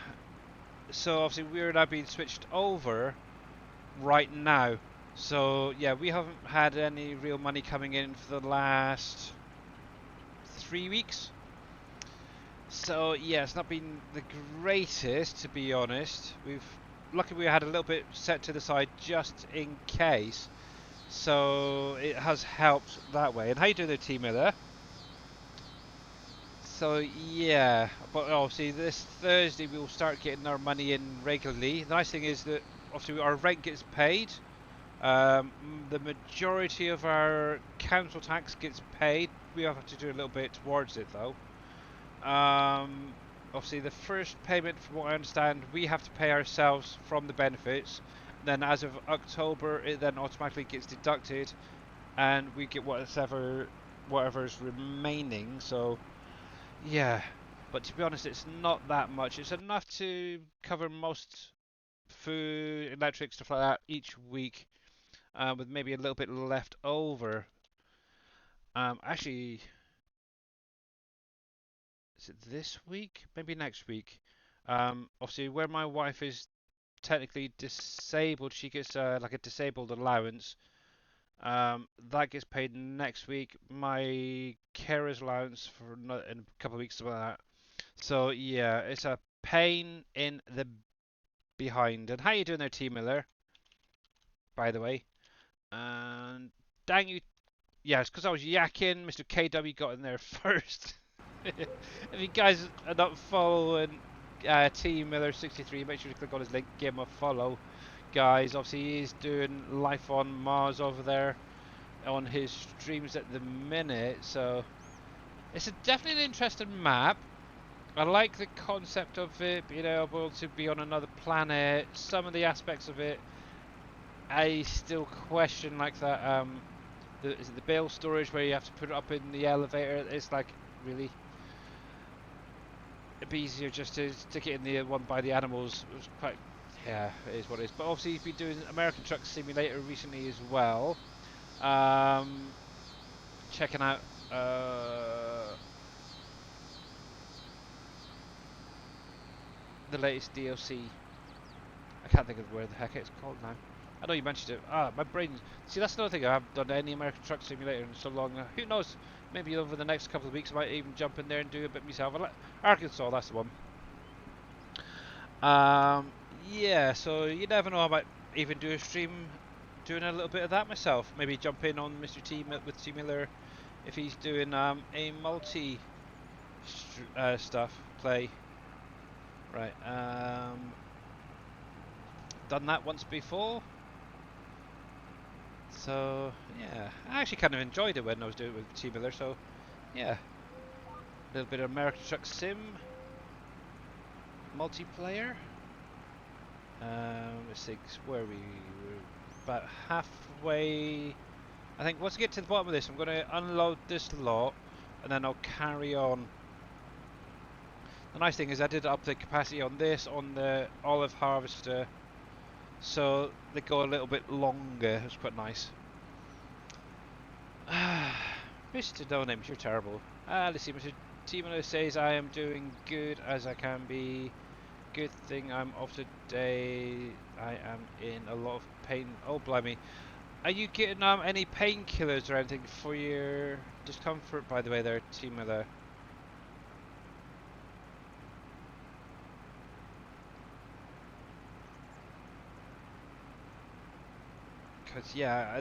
A: So obviously we're now being switched over right now. So yeah, we haven't had any real money coming in for the last 3 weeks. So yeah, it's not been the greatest, to be honest. Luckily we had a little bit set to the side just in case. So it has helped that way. And how you doing there, Team Miller? So yeah, but obviously this Thursday we will start getting our money in regularly. The nice thing is that obviously our rent gets paid. The majority of our council tax gets paid. We have to do a little bit towards it though. Obviously the first payment, from what I understand, we have to pay ourselves from the benefits. Then as of October, it then automatically gets deducted, and we get whatever's remaining. So yeah, but to be honest, it's not that much. It's enough to cover most food, electric, stuff like that each week, with maybe a little bit left over. Actually, is it this week? Maybe next week. Obviously, where my wife is technically disabled, she gets like a disabled allowance. That gets paid next week. My carer's allowance for in a couple of weeks, something like that. So yeah, it's a pain in the behind. And how you doing there, T Miller? By the way, and dang you, yeah, it's because I was yakking. Mr. KW got in there first. If you guys are not following T Miller 63, make sure to click on his link, give him a follow, guys. Obviously, he's doing Life on Mars over there on his streams at the minute, so it's definitely an interesting map. I like the concept of it, being able to be on another planet. Some of the aspects of it, I still question, like that. Is it the bale storage where you have to put it up in the elevator? It's like, really? It'd be easier just to stick it in the one by the animals. It was quite, yeah, it is what it is. But obviously, he's been doing American Truck Simulator recently as well. Checking out the latest DLC. I can't think of where the heck it's called now. I know you mentioned it. My brain. See, that's another thing. I haven't done any American Truck Simulator in so long. Who knows? Maybe over the next couple of weeks, I might even jump in there and do a bit myself. Arkansas, that's the one. Yeah. So you never know. I might even do a stream doing a little bit of that myself. Maybe jump in on Mr. T with T Miller if he's doing a multi stuff play. Right. Done that once before. So yeah, I actually kind of enjoyed it when I was doing it with T Miller. So yeah, a little bit of American Truck Sim multiplayer. Let's see, where we're about halfway. I think once I get to the bottom of this, I'm going to unload this lot, and then I'll carry on. The nice thing is I did up the capacity on this, on the olive harvester, so they go a little bit longer. It's quite nice. Mr. No Names, you're terrible. Let's see, Mr. Timo says I am doing good as I can be. Good thing I'm off today. I am in a lot of pain. Oh, blimey. Are you getting any painkillers or anything for your discomfort? By the way, there, Tima there. Because yeah,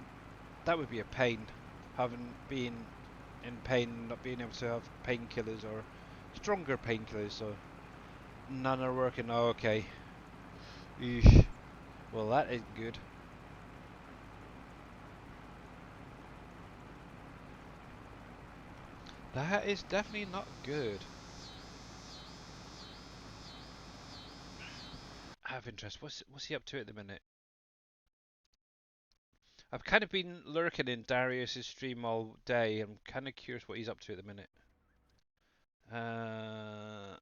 A: that would be a pain, having been in pain, not being able to have painkillers or stronger painkillers. So none are working. Oh, okay. Eesh. Well, that isn't good. That is definitely not good. I have interest. What's he up to at the minute? I've kind of been lurking in Darius's stream all day. I'm kind of curious what he's up to at the minute. Uh,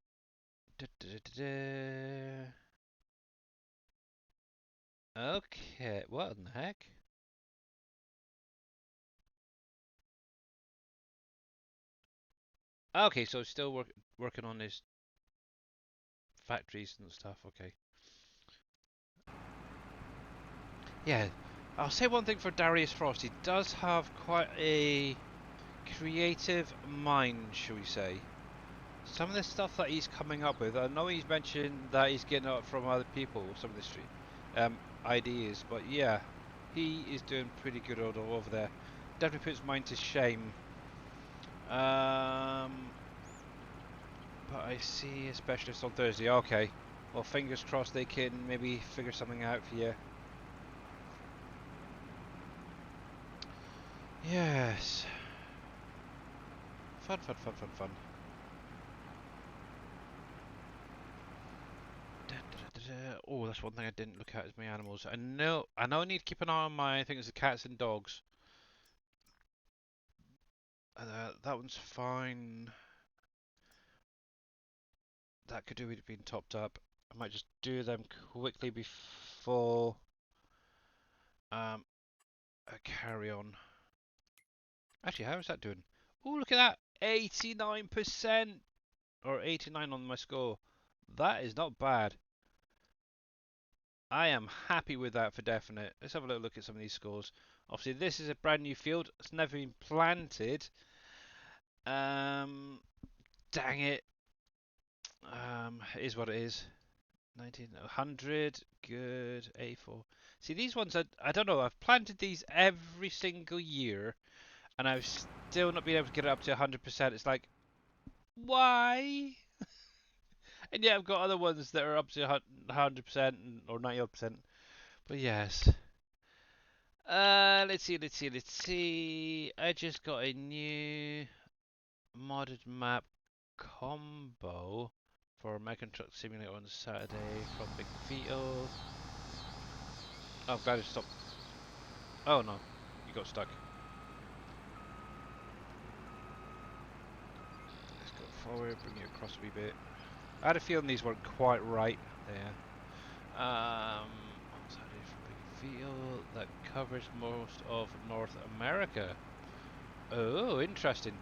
A: da, da, da, da, da. Okay, what in the heck? Okay, so still working on his factories and stuff. Okay. Yeah, I'll say one thing for Darius Frost. He does have quite a creative mind, shall we say. Some of the stuff that he's coming up with, I know he's mentioned that he's getting it from other people, some of the street ideas, but yeah, he is doing pretty good over there. Definitely puts mine to shame. But I see a specialist on Thursday. Okay, well, fingers crossed they can maybe figure something out for you. Yes. Fun, fun, fun, fun, fun. Oh, that's one thing I didn't look at is my animals. I know I need to keep an eye on my, I think it's the cats and dogs. That one's fine. That could do with being topped up. I might just do them quickly before I carry on. Actually, how is that doing? Oh, look at that! 89% or 89 on my score. That is not bad. I am happy with that for definite. Let's have a little look at some of these scores. Obviously, this is a brand new field. It's never been planted. Um, dang it. It is what it is. 100, good, 84. See, these ones, I don't know, I've planted these every single year, and I've still not been able to get it up to 100%. It's like, why? And yet I've got other ones that are up to 100% or 90%. But yes. Let's see. I just got a new modded map combo for American Truck Simulator on Saturday from Big Vito. Oh, I'm glad it stopped. Oh no, you got stuck. Let's go forward, bring it across a wee bit. I had a feeling these weren't quite right there. On Saturday from Big Vito, that covers most of North America. Oh, interesting.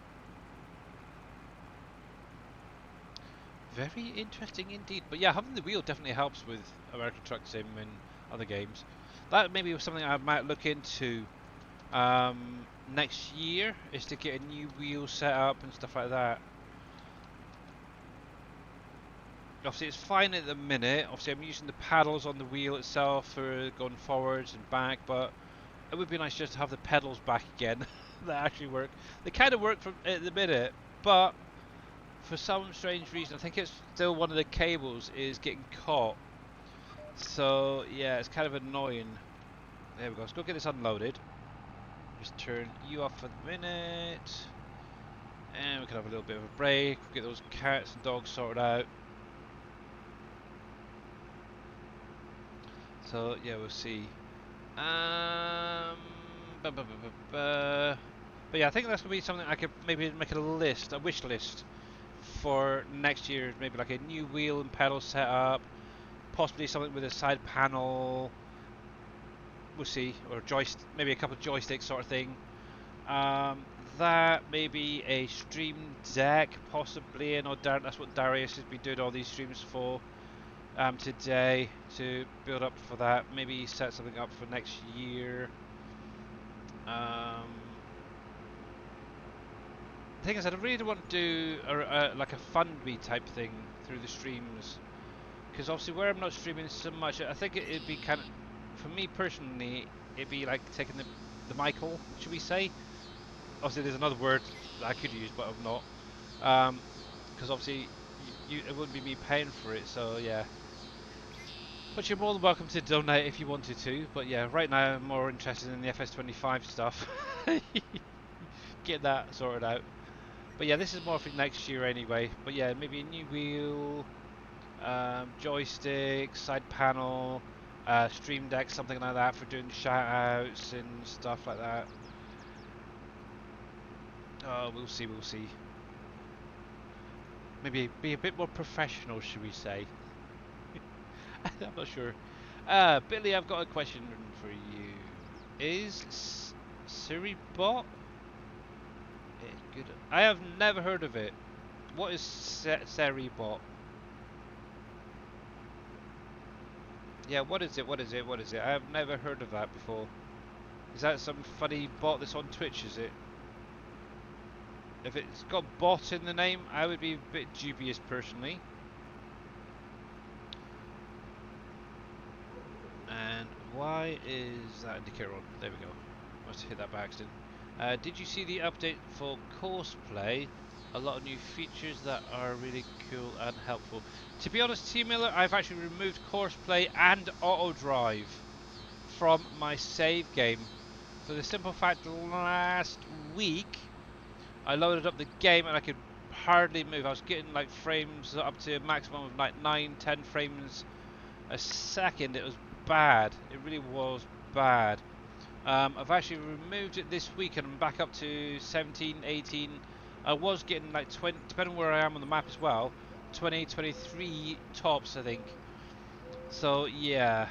A: Very interesting indeed. But yeah, having the wheel definitely helps with American Truck Sim and other games. That maybe was something I might look into next year, is to get a new wheel set up and stuff like that. Obviously it's fine at the minute. Obviously I'm using the paddles on the wheel itself for going forwards and back, but it would be nice just to have the pedals back again that actually work. They kind of work from at the minute, but for some strange reason, I think it's still one of the cables is getting caught. So yeah, it's kind of annoying. There we go. Let's go get this unloaded. Just turn you off for the minute. And we can have a little bit of a break. Get those cats and dogs sorted out. So yeah, we'll see. Ba, ba, ba, ba, ba. But yeah, I think that's gonna be something I could maybe make a list, a wish list for next year. Maybe like a new wheel and pedal setup, possibly something with a side panel. We'll see, or joystick, maybe a couple of joysticks sort of thing. Um, that maybe a stream deck, possibly. I know that's what Darius has been doing all these streams for today to build up for that. Maybe set something up for next year. The thing is, I really don't want to do like a fund me type thing through the streams, because obviously where I'm not streaming so much, I think it'd be kind of, for me personally, it'd be like taking the Michael, should we say? Obviously, there's another word that I could use, but I'm not, because obviously it wouldn't be me paying for it. So yeah, but you're more than welcome to donate if you wanted to. But yeah, right now I'm more interested in the FS25 stuff. Get that sorted out. But yeah, this is more for next year anyway. But yeah, maybe a new wheel, joystick, side panel, stream deck, something like that for doing shout outs and stuff like that. Oh, we'll see, we'll see. Maybe be a bit more professional, should we say? I'm not sure. Billy, I've got a question for you. Is Siri bot good? I have never heard of it. What is Siri bot? Yeah, what is it? What is it? What is it? I have never heard of that before. Is that some funny bot that's on Twitch, is it? If it's got bot in the name, I would be a bit dubious personally. And why is that indicator on? There we go. Must have hit that by accident. Did you see the update for Courseplay? A lot of new features that are really cool and helpful. To be honest, T Miller, I've actually removed Courseplay and Auto Drive from my save game. For the simple fact, last week I loaded up the game and I could hardly move. I was getting like frames up to a maximum of like 9-10 frames a second. It was bad. It really was bad. I've actually removed it this week and I'm back up to 17, 18. I was getting like 20, depending on where I am on the map as well, 20, 23 tops, I think. So yeah,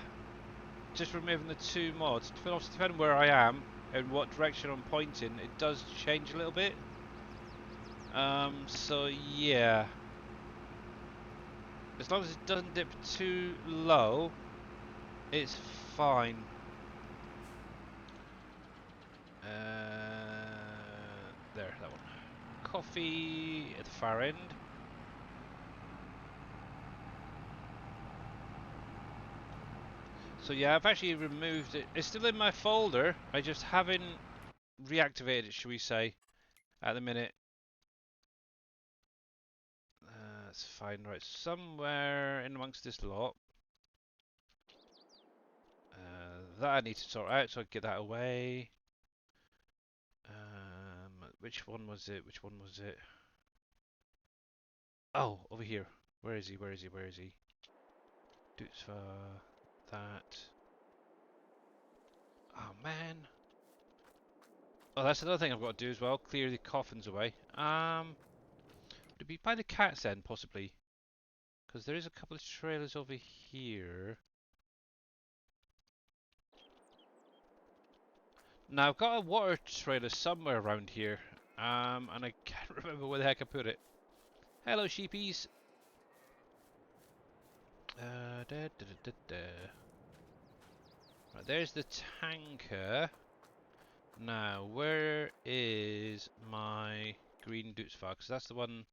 A: just removing the two mods. Obviously, depending where I am and what direction I'm pointing, it does change a little bit. So yeah, as long as it doesn't dip too low, it's fine. There, that one. Coffee at the far end. So yeah, I've actually removed it. It's still in my folder. I just haven't reactivated it, should we say, at the minute. That's fine. Right, somewhere in amongst this lot. That I need to sort out, so I get that away. Which one was it? Which one was it? Oh, over here. Where is he? Where is he? Where is he? Doots for that. Oh man. Oh, that's another thing I've got to do as well. Clear the coffins away. Would it be by the cat's end, possibly? Because there is a couple of trailers over here. Now, I've got a water trailer somewhere around here. And I can't remember where the heck I put it. Hello, sheepies. Da, da, da, da, da. Right, there's the tanker. Now, where is my green Dootsvar? Because that's the one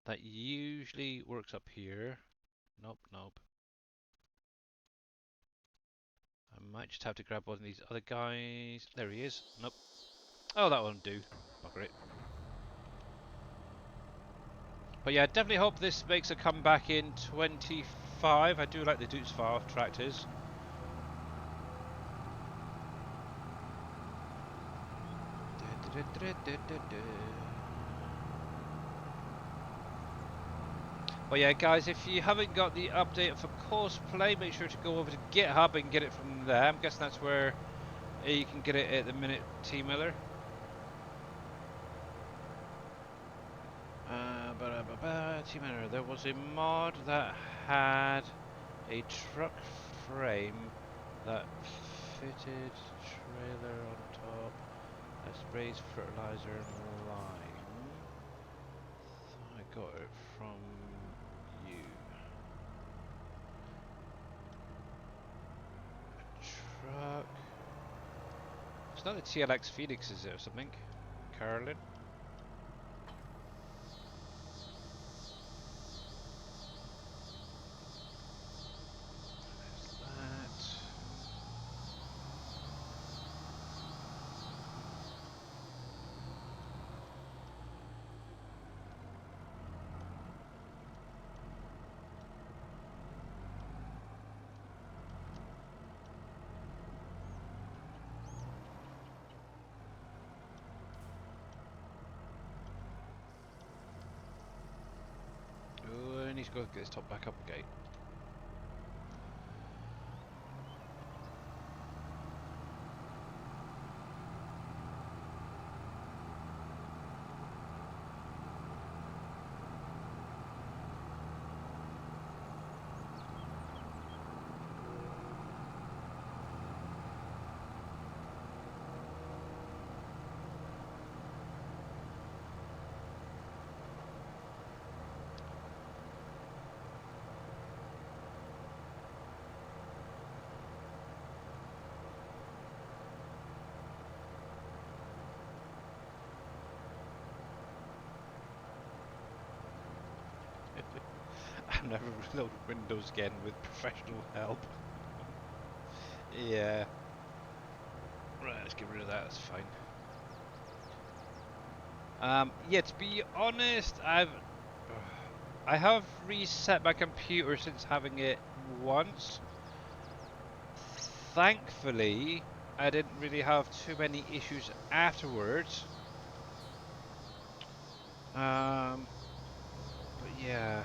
A: that usually works up here. Nope, nope. I might just have to grab one of these other guys. There he is. Nope. Oh, that won't do. Bugger it. But yeah, I definitely hope this makes a comeback in 25. I do like the Dootsvar tractors. But yeah, guys, if you haven't got the update for Courseplay, make sure to go over to GitHub and get it from there. I'm guessing that's where you can get it at the minute, T Miller. T Miller, there was a mod that had a truck frame that fitted trailer on top that sprays fertilizer and lime. Thought I got it from you. Truck It's not the TLX Phoenix, is it, or something? Carolyn? There's that. Oh, I need to go get this top back up again. I've never reloaded Windows again with professional help. Yeah. Right, let's get rid of that, that's fine. Yeah, to be honest, I have reset my computer since having it once. Thankfully, I didn't really have too many issues afterwards. But yeah,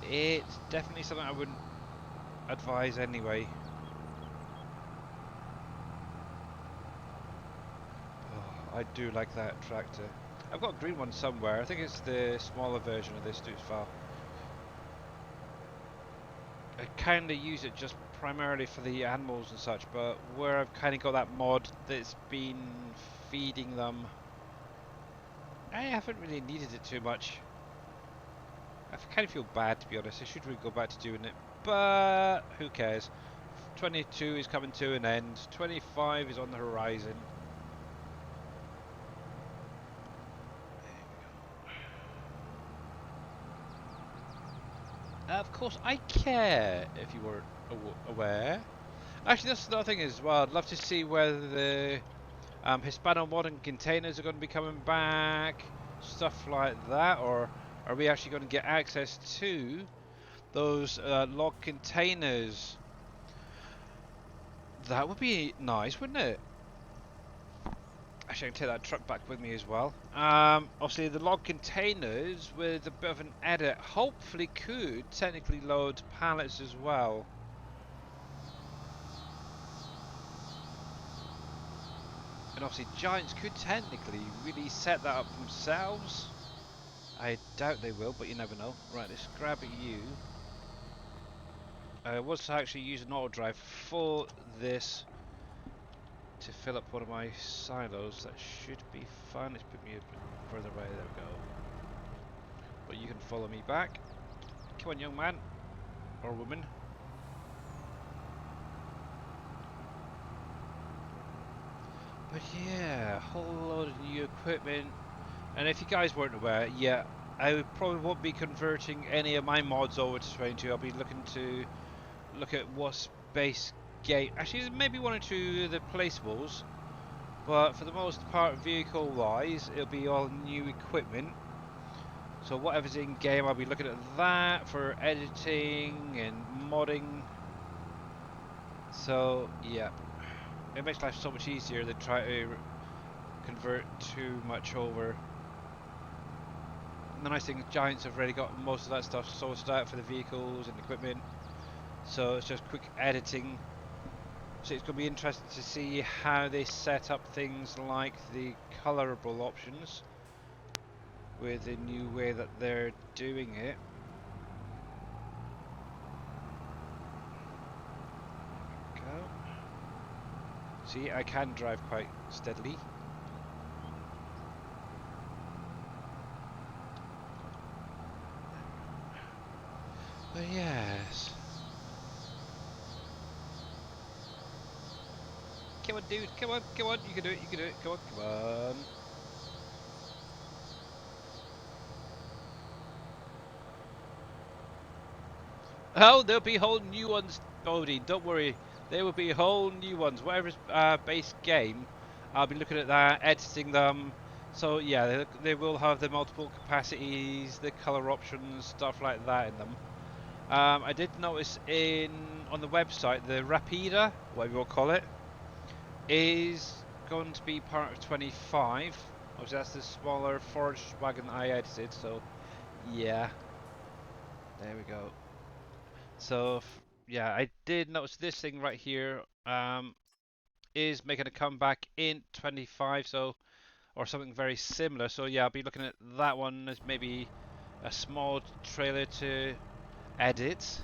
A: it's definitely something I wouldn't advise anyway. Oh, I do like that tractor. I've got a green one somewhere. I think it's the smaller version of this too far. I kind of use it just primarily for the animals and such, but where I've kind of got that mod that's been feeding them, I haven't really needed it too much. I kind of feel bad, to be honest. I should really go back to doing it, but who cares? 22 is coming to an end. 25 is on the horizon. Of course, I care, if you weren't aware. Actually, that's another thing as well. I'd love to see whether the Hispano modern containers are going to be coming back, stuff like that, or are we actually going to get access to those log containers? That would be nice, wouldn't it? Actually, I can take that truck back with me as well. Obviously, the log containers, with a bit of an edit, hopefully could technically load pallets as well. And obviously, Giants could technically really set that up themselves. I doubt they will, but you never know. Right, let's grab you. I was actually using auto drive for this to fill up one of my silos. That should be fine. Let's put me a bit further away. There we go. But you can follow me back. Come on, young man or woman. But yeah, a whole load of new equipment. And if you guys weren't aware, yeah, I probably won't be converting any of my mods over to 22. I'll be looking to look at what's base game. Actually, maybe one or two of the placeables, but for the most part, vehicle-wise, it'll be all new equipment. So whatever's in game, I'll be looking at that for editing and modding. So yeah, it makes life so much easier than try to convert too much over. And the nice thing is Giants have already got most of that stuff sorted out for the vehicles and equipment. So it's just quick editing. So it's going to be interesting to see how they set up things like the colorable options with the new way that they're doing it. Go. See, I can drive quite steadily. But yes. Come on, dude. Come on, come on. You can do it. You can do it. Come on, come on. Oh, there'll be whole new ones, Bodie. Don't worry. There will be whole new ones. Whatever's base game, I'll be looking at that, editing them. So yeah, they will have the multiple capacities, the color options, stuff like that in them. I did notice on the website the Rapida, whatever you want to call it, is going to be part of 25. Obviously, that's the smaller forage wagon that I edited. So yeah, there we go. So yeah, I did notice this thing right here is making a comeback in 25, so or something very similar. So yeah, I'll be looking at that one as maybe a small trailer to edit.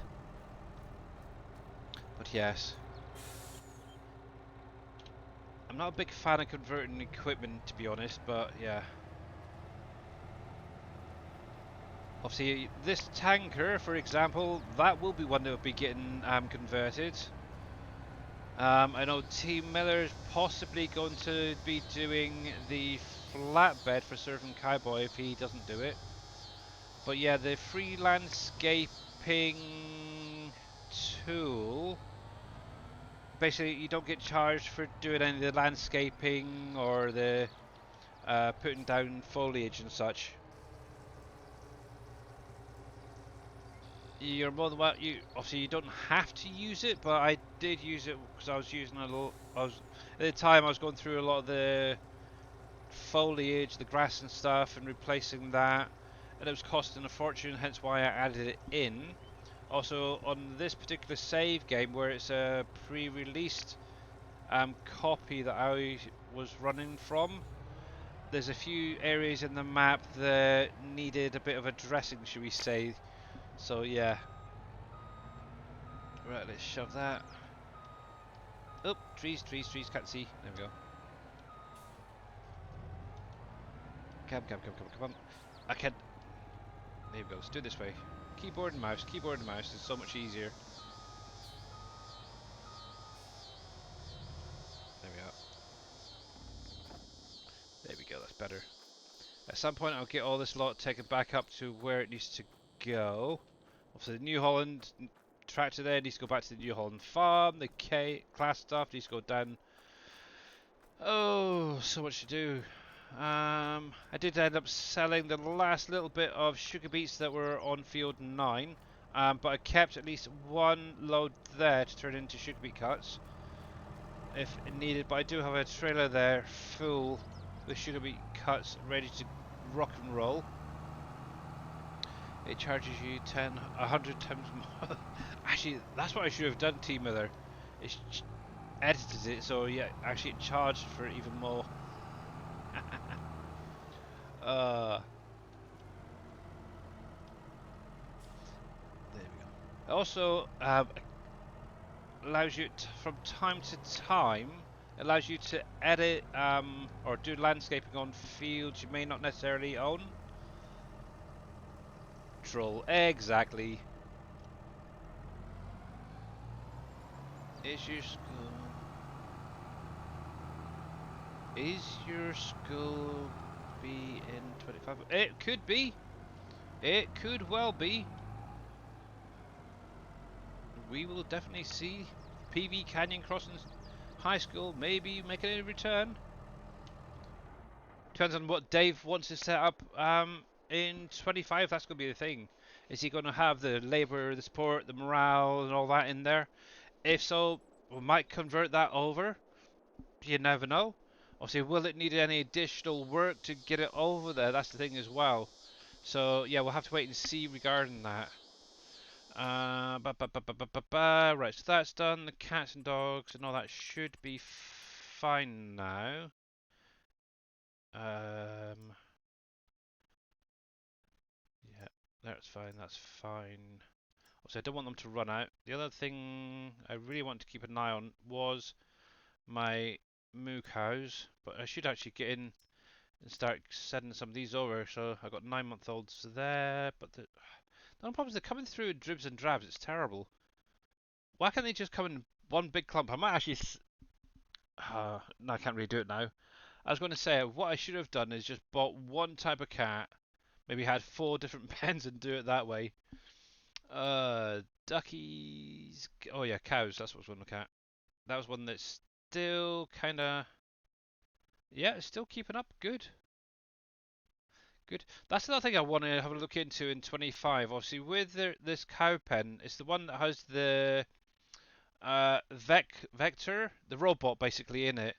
A: But yes, I'm not a big fan of converting equipment to be honest. But yeah, obviously this tanker, for example, that will be one that will be getting converted. I know Team Miller is possibly going to be doing the flatbed for Surfing Cowboy if he doesn't do it. But yeah, the free landscaping tool, basically you don't get charged for doing any of the landscaping or the putting down foliage and such. You're more than well. You obviously you don't have to use it, but I did use it because I was using a little. I was at the time I was going through a lot of the foliage, the grass and stuff, and replacing that, and it was costing a fortune. Hence why I added it in. Also, on this particular save game, where it's a pre-released copy that I was running from, there's a few areas in the map that needed a bit of addressing, should we say? So yeah. Right, let's shove that. Oh, trees, trees, trees, can't see. There we go. Come, come, come, come, come on. I can. There we go. Let's do it this way. Keyboard and mouse, keyboard and mouse is so much easier. There we are. There we go, that's better. At some point I'll get all this lot taken back up to where it needs to go. Obviously the New Holland tractor there needs to go back to the New Holland farm. The K class stuff needs to go down. Oh, so much to do. I did end up selling the last little bit of sugar beets that were on field 9. But I kept at least one load there to turn into sugar beet cuts if needed. But I do have a trailer there full with sugar beet cuts ready to rock and roll. It charges you 100 times more. Actually, that's what I should have done, T Miller. It's edited it so yeah, actually it charged for it even more. uh, there we go. Also, allows you from time to time. Allows you to edit or do landscaping on fields you may not necessarily own. Troll, exactly. Is your school? Is your school be in 25? It could be. It could well be. We will definitely see PV Canyon Crossing High School maybe making a return. Depends on what Dave wants to set up in 25. That's going to be the thing. Is he going to have the labour, the support, the morale, and all that in there? If so, we might convert that over. You never know. Obviously, will it need any additional work to get it over there? That's the thing as well. So yeah, we'll have to wait and see regarding that. Right, so that's done. The cats and dogs and all that should be fine now. Yeah, that's fine. That's fine. Obviously, I don't want them to run out. The other thing I really want to keep an eye on was my moo cows, but I should actually get in and start sending some of these over. So I've got 9-month-olds there, but the only problem is they're coming through in dribs and drabs. It's terrible. Why can't they just come in one big clump? I might actually no, I can't really do it now. I was going to say what I should have done is just bought one type of cat, maybe had four different pens and do it that way. Duckies. Oh yeah, cows. That's what I was going to look at. That was one that's still kind of, yeah, it's still keeping up. Good, good. That's another thing I want to have a look into in 25. Obviously, with this cow pen, it's the one that has the Vector, the robot, basically in it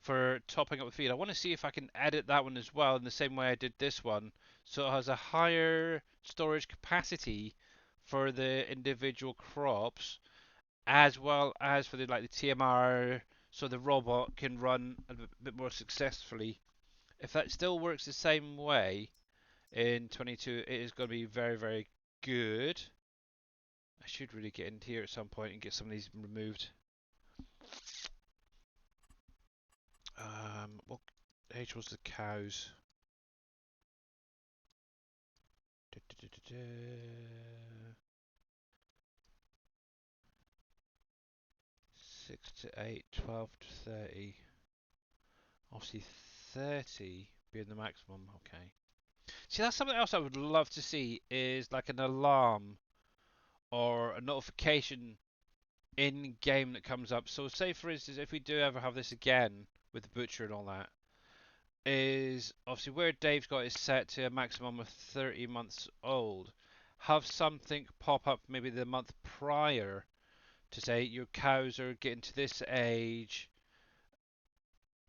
A: for topping up the feed. I want to see if I can edit that one as well in the same way I did this one, so it has a higher storage capacity for the individual crops, as well as for the like the TMR, so the robot can run a bit more successfully. If that still works the same way in 22, it is going to be very, very good. I should really get in here at some point and get some of these removed. What age was the cows? 6 to 8, 12 to 30. Obviously 30 being the maximum, okay. See, that's something else I would love to see is like an alarm or a notification in game that comes up. So say for instance, if we do ever have this again with the butcher and all that, is obviously where Dave's got is set to a maximum of 30 months old. Have something pop up maybe the month prior to say your cows are getting to this age.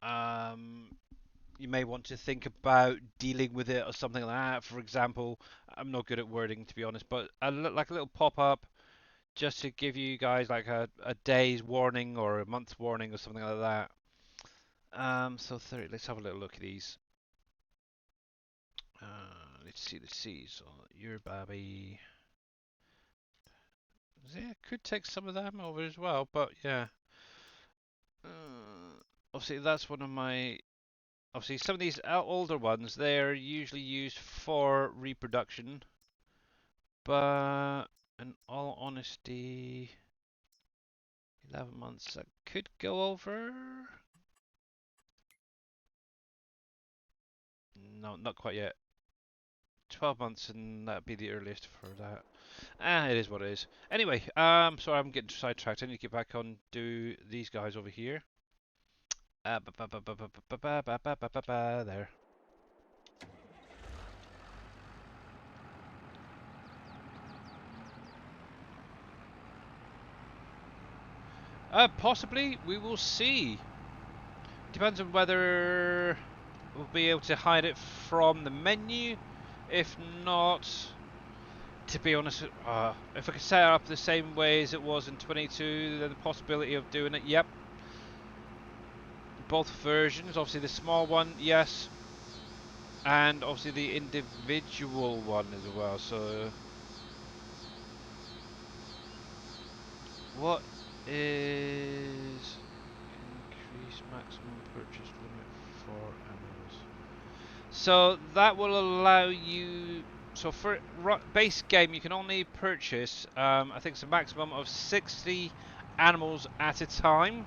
A: You may want to think about dealing with it or something like that. For example, I'm not good at wording to be honest, but like a little pop up just to give you guys like a day's warning or a month's warning or something like that. So 30, let's have a little look at these. Let's see. So your baby. Yeah, could take some of them over as well, but yeah. Obviously, that's one of my. Obviously, some of these older ones, they're usually used for reproduction, but in all honesty, 11 months that could go over. No, not quite yet. 12 months, and that'd be the earliest for that. It is what it is. Anyway, sorry, I'm getting sidetracked. I need to get back on do these guys over here. There. Possibly, we will see. Depends on whether we'll be able to hide it from the menu. If not, to be honest, if I could set it up the same way as it was in 22, then the possibility of doing it, yep. Both versions, obviously the small one, yes. And obviously the individual one as well, so... What is... Increase maximum purchase limit for animals? So that will allow you... So for base game, you can only purchase, I think it's a maximum of 60 animals at a time.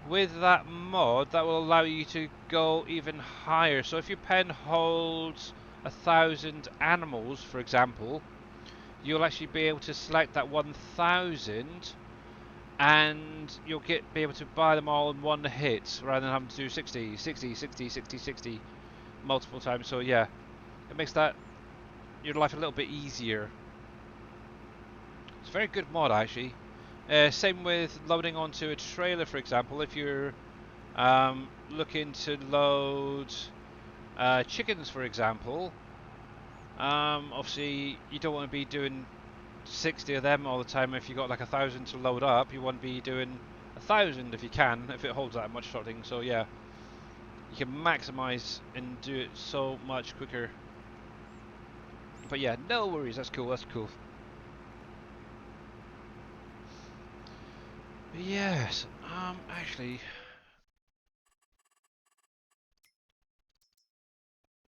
A: With that mod, that will allow you to go even higher. So if your pen holds 1,000 animals, for example, you'll actually be able to select that 1,000 and you'll be able to buy them all in one hit rather than having to do 60, 60, 60, 60, 60 multiple times. So yeah, it makes that your life a little bit easier. It's a very good mod actually. Same with loading onto a trailer, for example. If you're looking to load chickens, for example, obviously you don't want to be doing 60 of them all the time. If you've got like 1,000 to load up, you want to be doing 1,000 if you can, if it holds that much sort of thing. So yeah, you can maximize and do it so much quicker. But yeah, no worries, that's cool, that's cool. Yes, actually,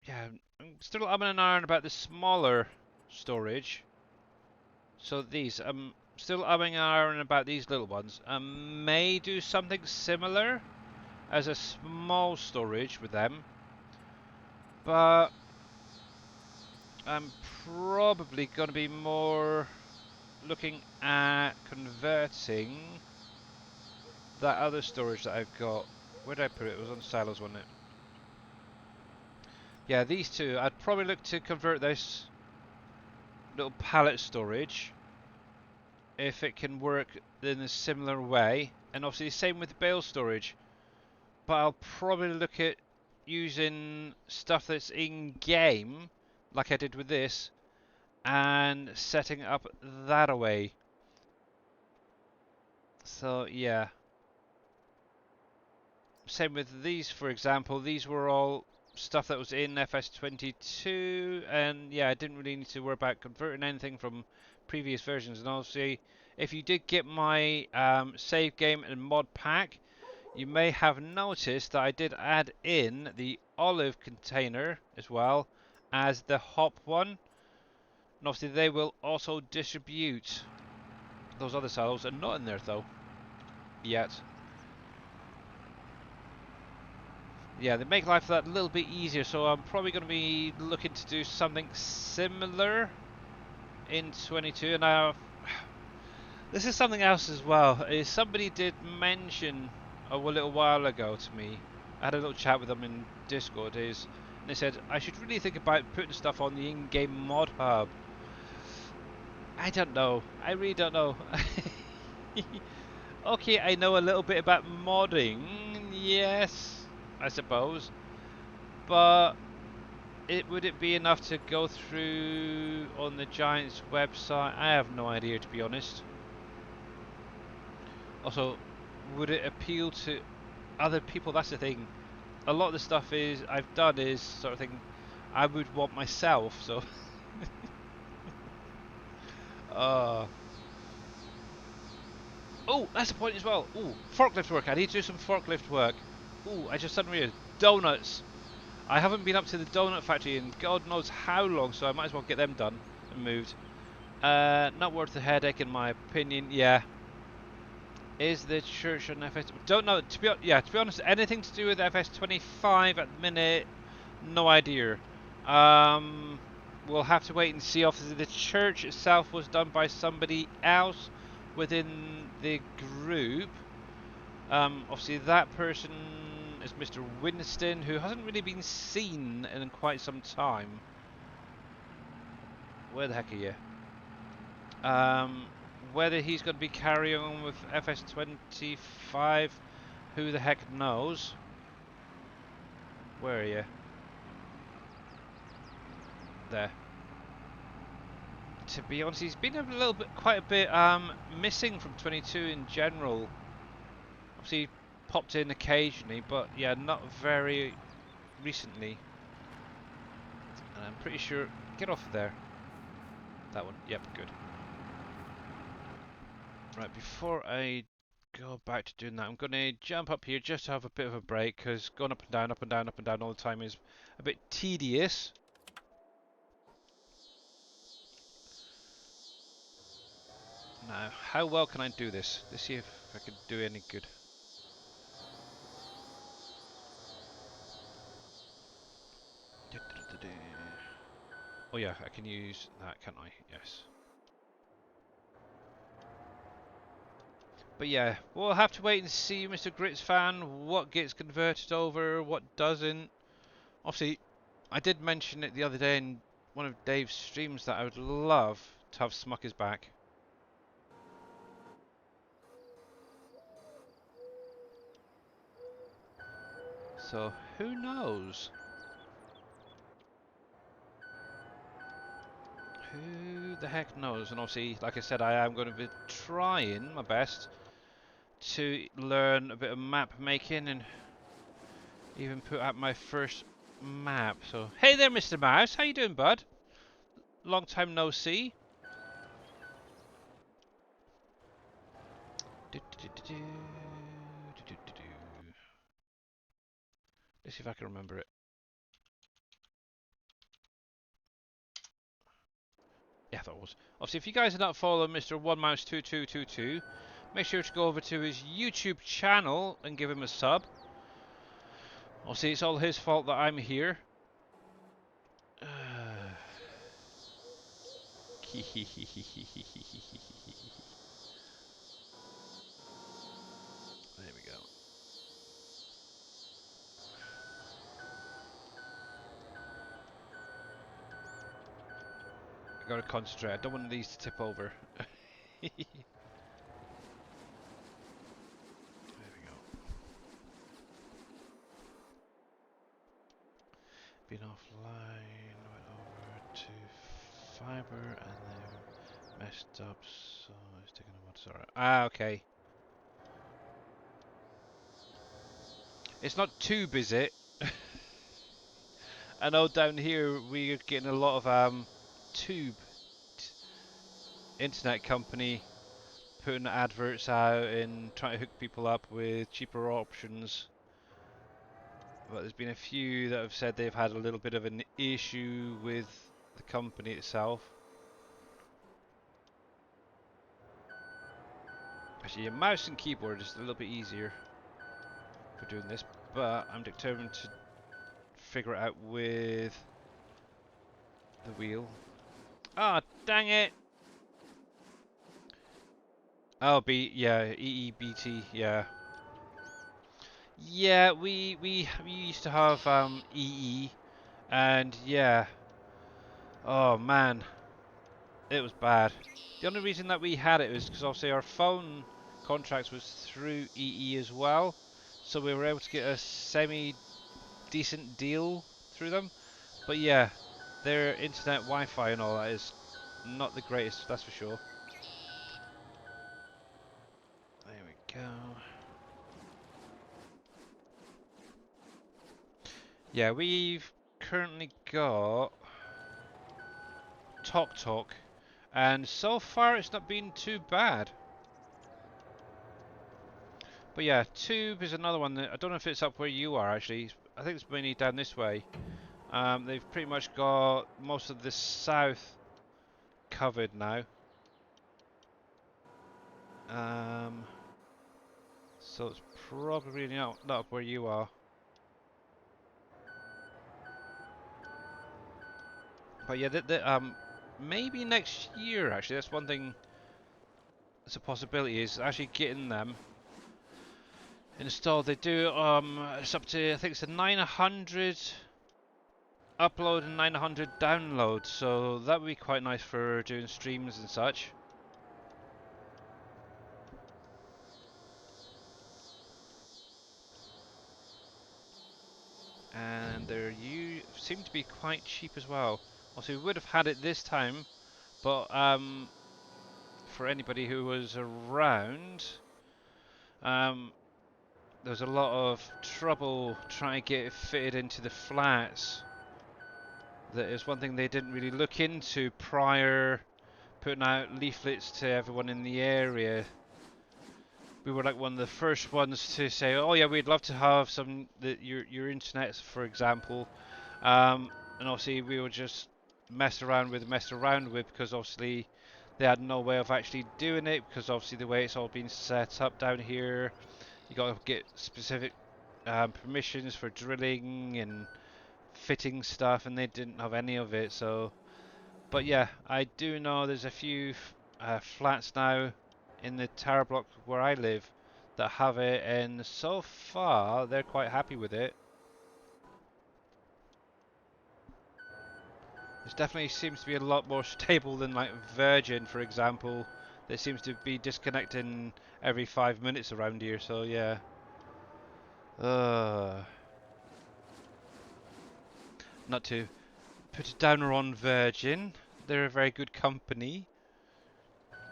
A: yeah, I'm still umming and ahhing about the smaller storage. So these, I'm still umming and ahhing about these little ones. May do something similar. as a small storage with them, but I'm probably going to be more looking at converting that other storage that I've got. Where did I put it? It was on silos, wasn't it? Yeah, these two. I'd probably look to convert this little pallet storage if it can work in a similar way, and obviously the same with the bale storage. But I'll probably look at using stuff that's in game, like I did with this, and setting up that away. So yeah. Same with these, for example. These were all stuff that was in FS22, and yeah, I didn't really need to worry about converting anything from previous versions. And obviously, if you did get my save game and mod pack, you may have noticed that I did add in the olive container as well as the hop one. And obviously, they will also distribute those other silos, and not in there though yet. Yeah, they make life that little bit easier, so I'm probably going to be looking to do something similar in 22. And this is something else as well. Somebody did mention a little while ago to me. I had a little chat with them in Discord. And they said I should really think about putting stuff on the in-game mod hub. I don't know. I really don't know. Okay, I know a little bit about modding. Yes, I suppose. But would it be enough to go through on the Giants website? I have no idea, to be honest. Also, would it appeal to other people? That's the thing. A lot of the stuff I've done is sort of thing I would want myself. So, uh, oh, that's the point as well. Oh, forklift work. I need to do some forklift work. Oh, I just suddenly realized donuts. I haven't been up to the donut factory in God knows how long, so I might as well get them done and moved. Not worth the headache, in my opinion. Yeah. Is the church on FS? Don't know. To be honest, anything to do with FS25 at the minute, no idea. We'll have to wait and see. Obviously, the church itself was done by somebody else within the group. Obviously, that person is Mr. Winston, who hasn't really been seen in quite some time. Where the heck are you? Whether he's going to be carrying on with FS25, who the heck knows? Where are you? There. To be honest, he's been quite a bit missing from 22 in general. Obviously, popped in occasionally, but yeah, not very recently. And I'm pretty sure. Get off of there. That one. Yep, good. Right, before I go back to doing that, I'm going to jump up here just to have a bit of a break, because going up and down, up and down, up and down all the time is a bit tedious. Now, how well can I do this? Let's see if I can do any good. Oh yeah, I can use that, can't I? Yes. But yeah, we'll have to wait and see, Mr. Grits fan, what gets converted over, what doesn't. Obviously, I did mention it the other day in one of Dave's streams that I would love to have Smuckers back. So, who knows? Who the heck knows? And obviously, like I said, I am going to be trying my best to learn a bit of map making and even put out my first map. So, hey there, Mr. Mouse. How you doing, bud? Long time no see. Let's see if I can remember it. Yeah, that was. Obviously, if you guys are not following Mr. OneMouse2222, make sure to go over to his YouTube channel and give him a sub. I'll say it's all his fault that I'm here. There we go. I gotta concentrate. I don't want these to tip over. There we go. Been offline, went over to fiber, and then messed up, so it's taking a while to sort out. Ah, okay. It's not tube, is it? I know down here we're getting a lot of tube internet company putting adverts out and trying to hook people up with cheaper options. But there's been a few that have said they've had a little bit of an issue with the company itself. Actually, a mouse and keyboard is a little bit easier for doing this, but I'm determined to figure it out with the wheel. Ah, oh, dang it! Oh, yeah, EEBT, yeah. Yeah, we used to have EE, and yeah, oh man, it was bad. The only reason that we had it was because obviously our phone contracts was through EE as well, so we were able to get a semi-decent deal through them. But yeah, their internet Wi-Fi and all that is not the greatest, that's for sure. There we go. Yeah, we've currently got Talk, and so far it's not been too bad. But yeah, Tube is another one that I don't know if it's up where you are actually. I think it's mainly down this way. They've pretty much got most of the south covered now. So it's probably not up where you are. But yeah, maybe next year actually. That's one thing. That's a possibility is actually getting them installed. They do it's up to I think it's a 900 upload and 900 download. So that would be quite nice for doing streams and such. And you seem to be quite cheap as well. Also, we would have had it this time, but for anybody who was around, there was a lot of trouble trying to get it fitted into the flats. That is one thing they didn't really look into prior putting out leaflets to everyone in the area. We were like one of the first ones to say, "Oh yeah, we'd love to have your internet, for example," and obviously we would just mess around with because obviously they had no way of actually doing it because obviously the way it's all been set up down here, you got to get specific permissions for drilling and fitting stuff, and they didn't have any of it. So, but yeah, I do know there's a few flats now in the tower block where I live that have it, and so far they're quite happy with it. It definitely seems to be a lot more stable than like Virgin, for example. That seems to be disconnecting every 5 minutes around here. So yeah. Not to put a downer on Virgin. They're a very good company.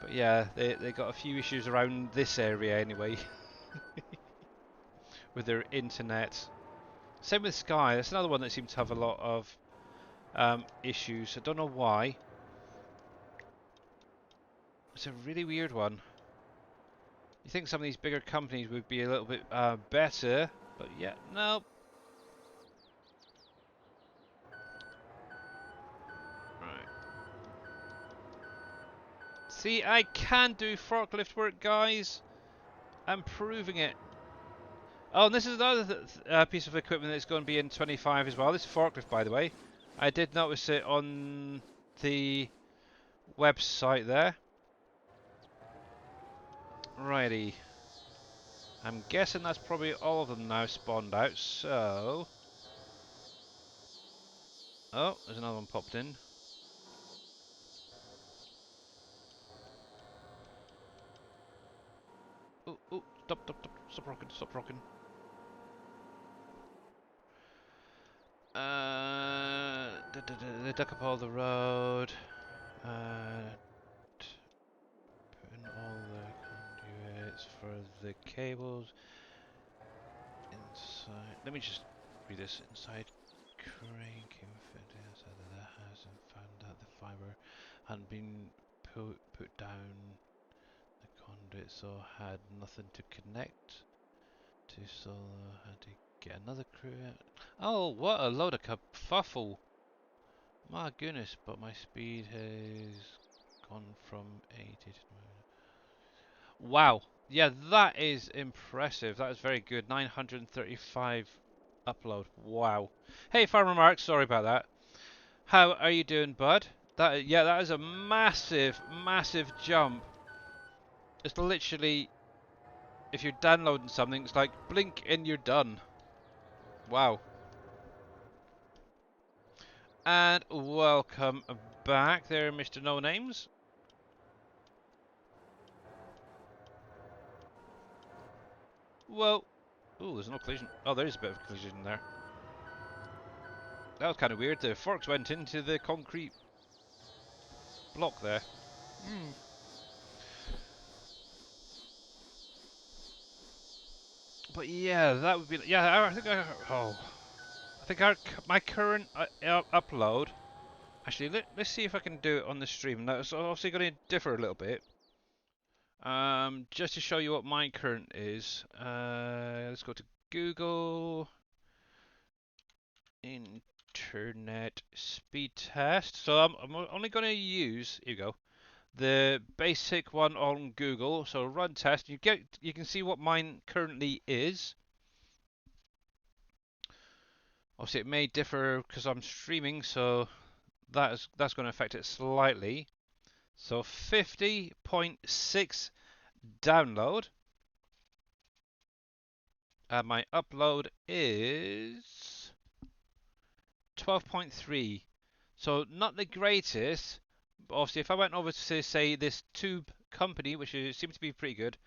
A: But yeah, they got a few issues around this area anyway. With their internet. Same with Sky. That's another one that seems to have a lot of issues. I don't know why. It's a really weird one. You think some of these bigger companies would be a little bit better, but yeah, nope. Right. See, I can do forklift work, guys. I'm proving it. Oh, and this is another piece of equipment that's going to be in 25 as well. This forklift, by the way. I did notice it on the website there. Righty. I'm guessing that's probably all of them now spawned out, so... Oh, there's another one popped in. Oh, oh, stop rocking, stop rocking. They dug up all the road. Put in all the conduits for the cables. Inside, let me just read this. Inside crane came fitting outside of the house and found that the fibre hadn't been put down the conduit, so had nothing to connect to, so had to get another crew out. Oh, what a load of kerfuffle! My goodness, but my speed has gone from 80 to... Wow. Yeah, that is impressive. That is very good. 935 upload. Wow. Hey, Farmer Mark. Sorry about that. How are you doing, bud? Yeah, that is a massive, massive jump. It's literally, if you're downloading something, it's like blink and you're done. Wow. And welcome back there, Mr. No Names. Well, oh, there's no collision. Oh, there is a bit of collision there. That was kind of weird. The forks went into the concrete block there. Hmm. But yeah, that would be. Yeah, I think. I think my current upload. Actually, let's see if I can do it on the stream. Now, it's obviously going to differ a little bit. Just to show you what my current is. Let's go to Google Internet Speed Test. So I'm only going to use. Here you go. The basic one on Google. So run test. You can see what mine currently is. Obviously, it may differ because I'm streaming, so that's going to affect it slightly. So 50.6 download, and my upload is 12.3. So not the greatest. But obviously, if I went over to say this tube company, which seems to be pretty good,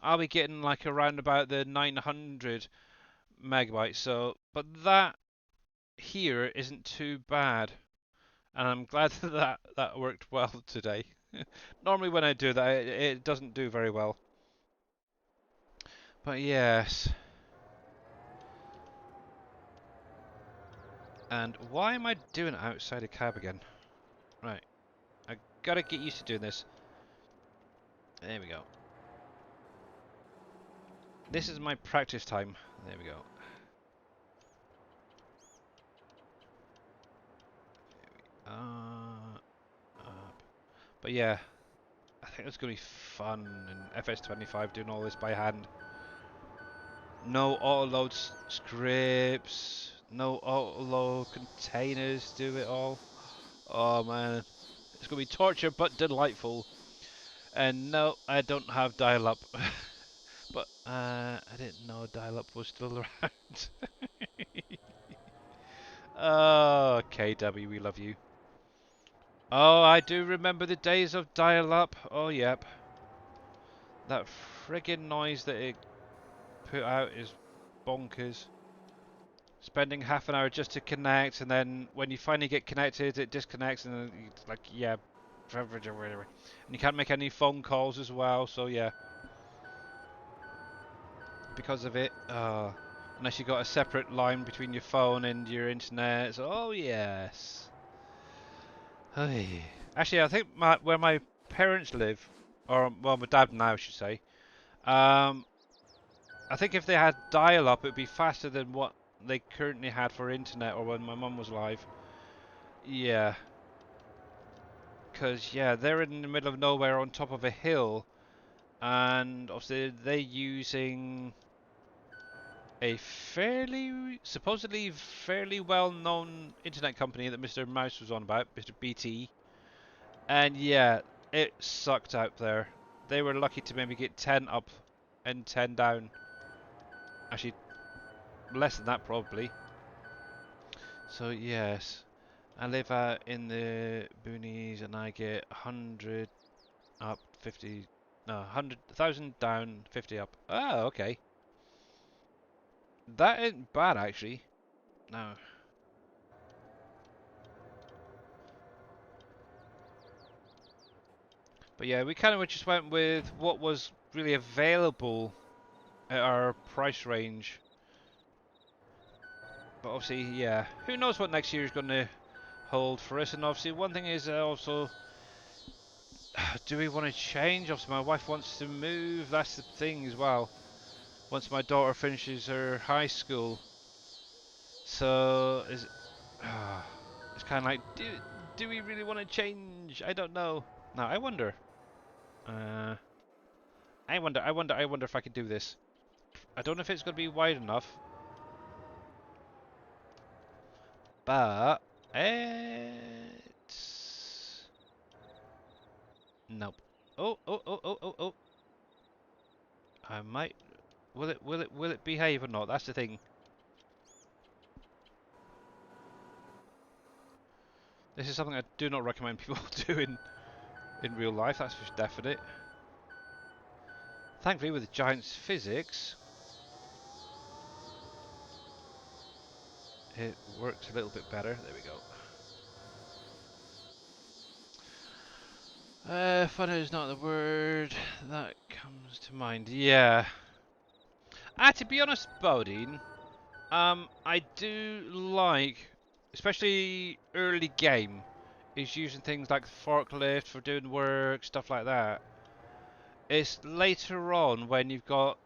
A: I'll be getting like around about the 900 megabytes. So, but that here isn't too bad. And I'm glad that worked well today. Normally when I do that, it doesn't do very well. But yes. And why am I doing it outside a cab again? Right. I gotta get used to doing this. There we go. This is my practice time. There we go. Up. But yeah, I think it's gonna be fun in FS25 doing all this by hand. No auto-load scripts, no auto-load containers, do it all. Oh man, it's gonna be torture but delightful. And no, I don't have dial-up. But I didn't know dial-up was still around. Oh, KW, we love you. Oh, I do remember the days of dial-up. Oh, yep. That friggin' noise that it put out is bonkers. Spending half an hour just to connect, and then when you finally get connected, it disconnects, and it's like, yeah. And you can't make any phone calls as well, so yeah. Because of it. Unless you got a separate line between your phone and your internet. So, oh yes. Hey. Actually, I think where my parents live, or well, my dad now, I should say. I think if they had dial-up, it would be faster than what they currently had for internet, or when my mum was live. Yeah. Because yeah, they're in the middle of nowhere on top of a hill, and obviously they're using a supposedly fairly well-known internet company that Mr. Mouse was on about, Mr. BT. And yeah, it sucked out there. They were lucky to maybe get 10 up and 10 down. Actually, less than that probably. So yes, I live out in the boonies and I get 100 up, 50, no, 100,000 down, 50 up. Oh, okay. That ain't bad actually. No. But yeah, we kind of just went with what was really available at our price range. But obviously, yeah, who knows what next year is going to hold for us. And obviously, one thing is also, do we want to change? Obviously, my wife wants to move. That's the thing as well. Once my daughter finishes her high school, so is it's kind of like, do we really want to change? I don't know. Now I wonder. Uh, I wonder if I could do this. I don't know if it's going to be wide enough, but it's nope. Oh, oh, oh, oh, oh, oh. I might. Will it behave or not? That's the thing. This is something I do not recommend people doing in real life. That's for definite. Thankfully, with the Giants physics, it works a little bit better. There we go. Fun is not the word that comes to mind. Yeah. To be honest, Bodine, I do like, especially early game, is using things like the forklift for doing work, stuff like that. It's later on when you've got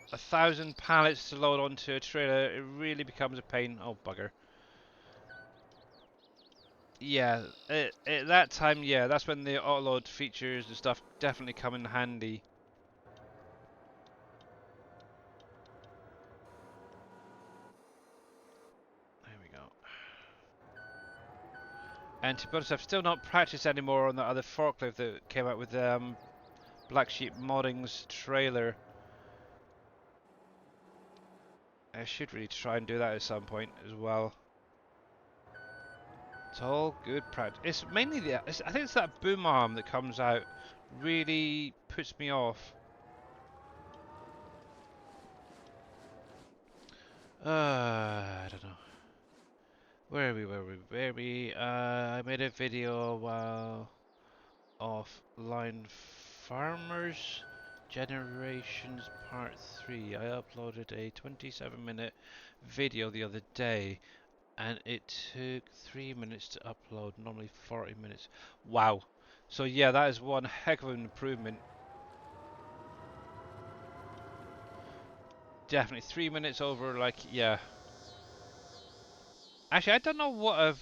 A: 1,000 pallets to load onto a trailer, it really becomes a pain. Oh, bugger. Yeah, at that time, yeah, that's when the autoload features and stuff definitely come in handy. There we go. And to be honest, I've still not practiced anymore on the other forklift that came out with Black Sheep Modding's trailer. I should really try and do that at some point as well. It's all good practice. It's mainly I think it's that boom arm that comes out really puts me off. I don't know. Where are we? Where are we? I made a video a while of Line Farmers Generations Part 3. I uploaded a 27-minute video the other day and it took 3 minutes to upload, normally 40 minutes. Wow. So yeah, that is one heck of an improvement. Definitely 3 minutes over, like, yeah. Actually, I don't know what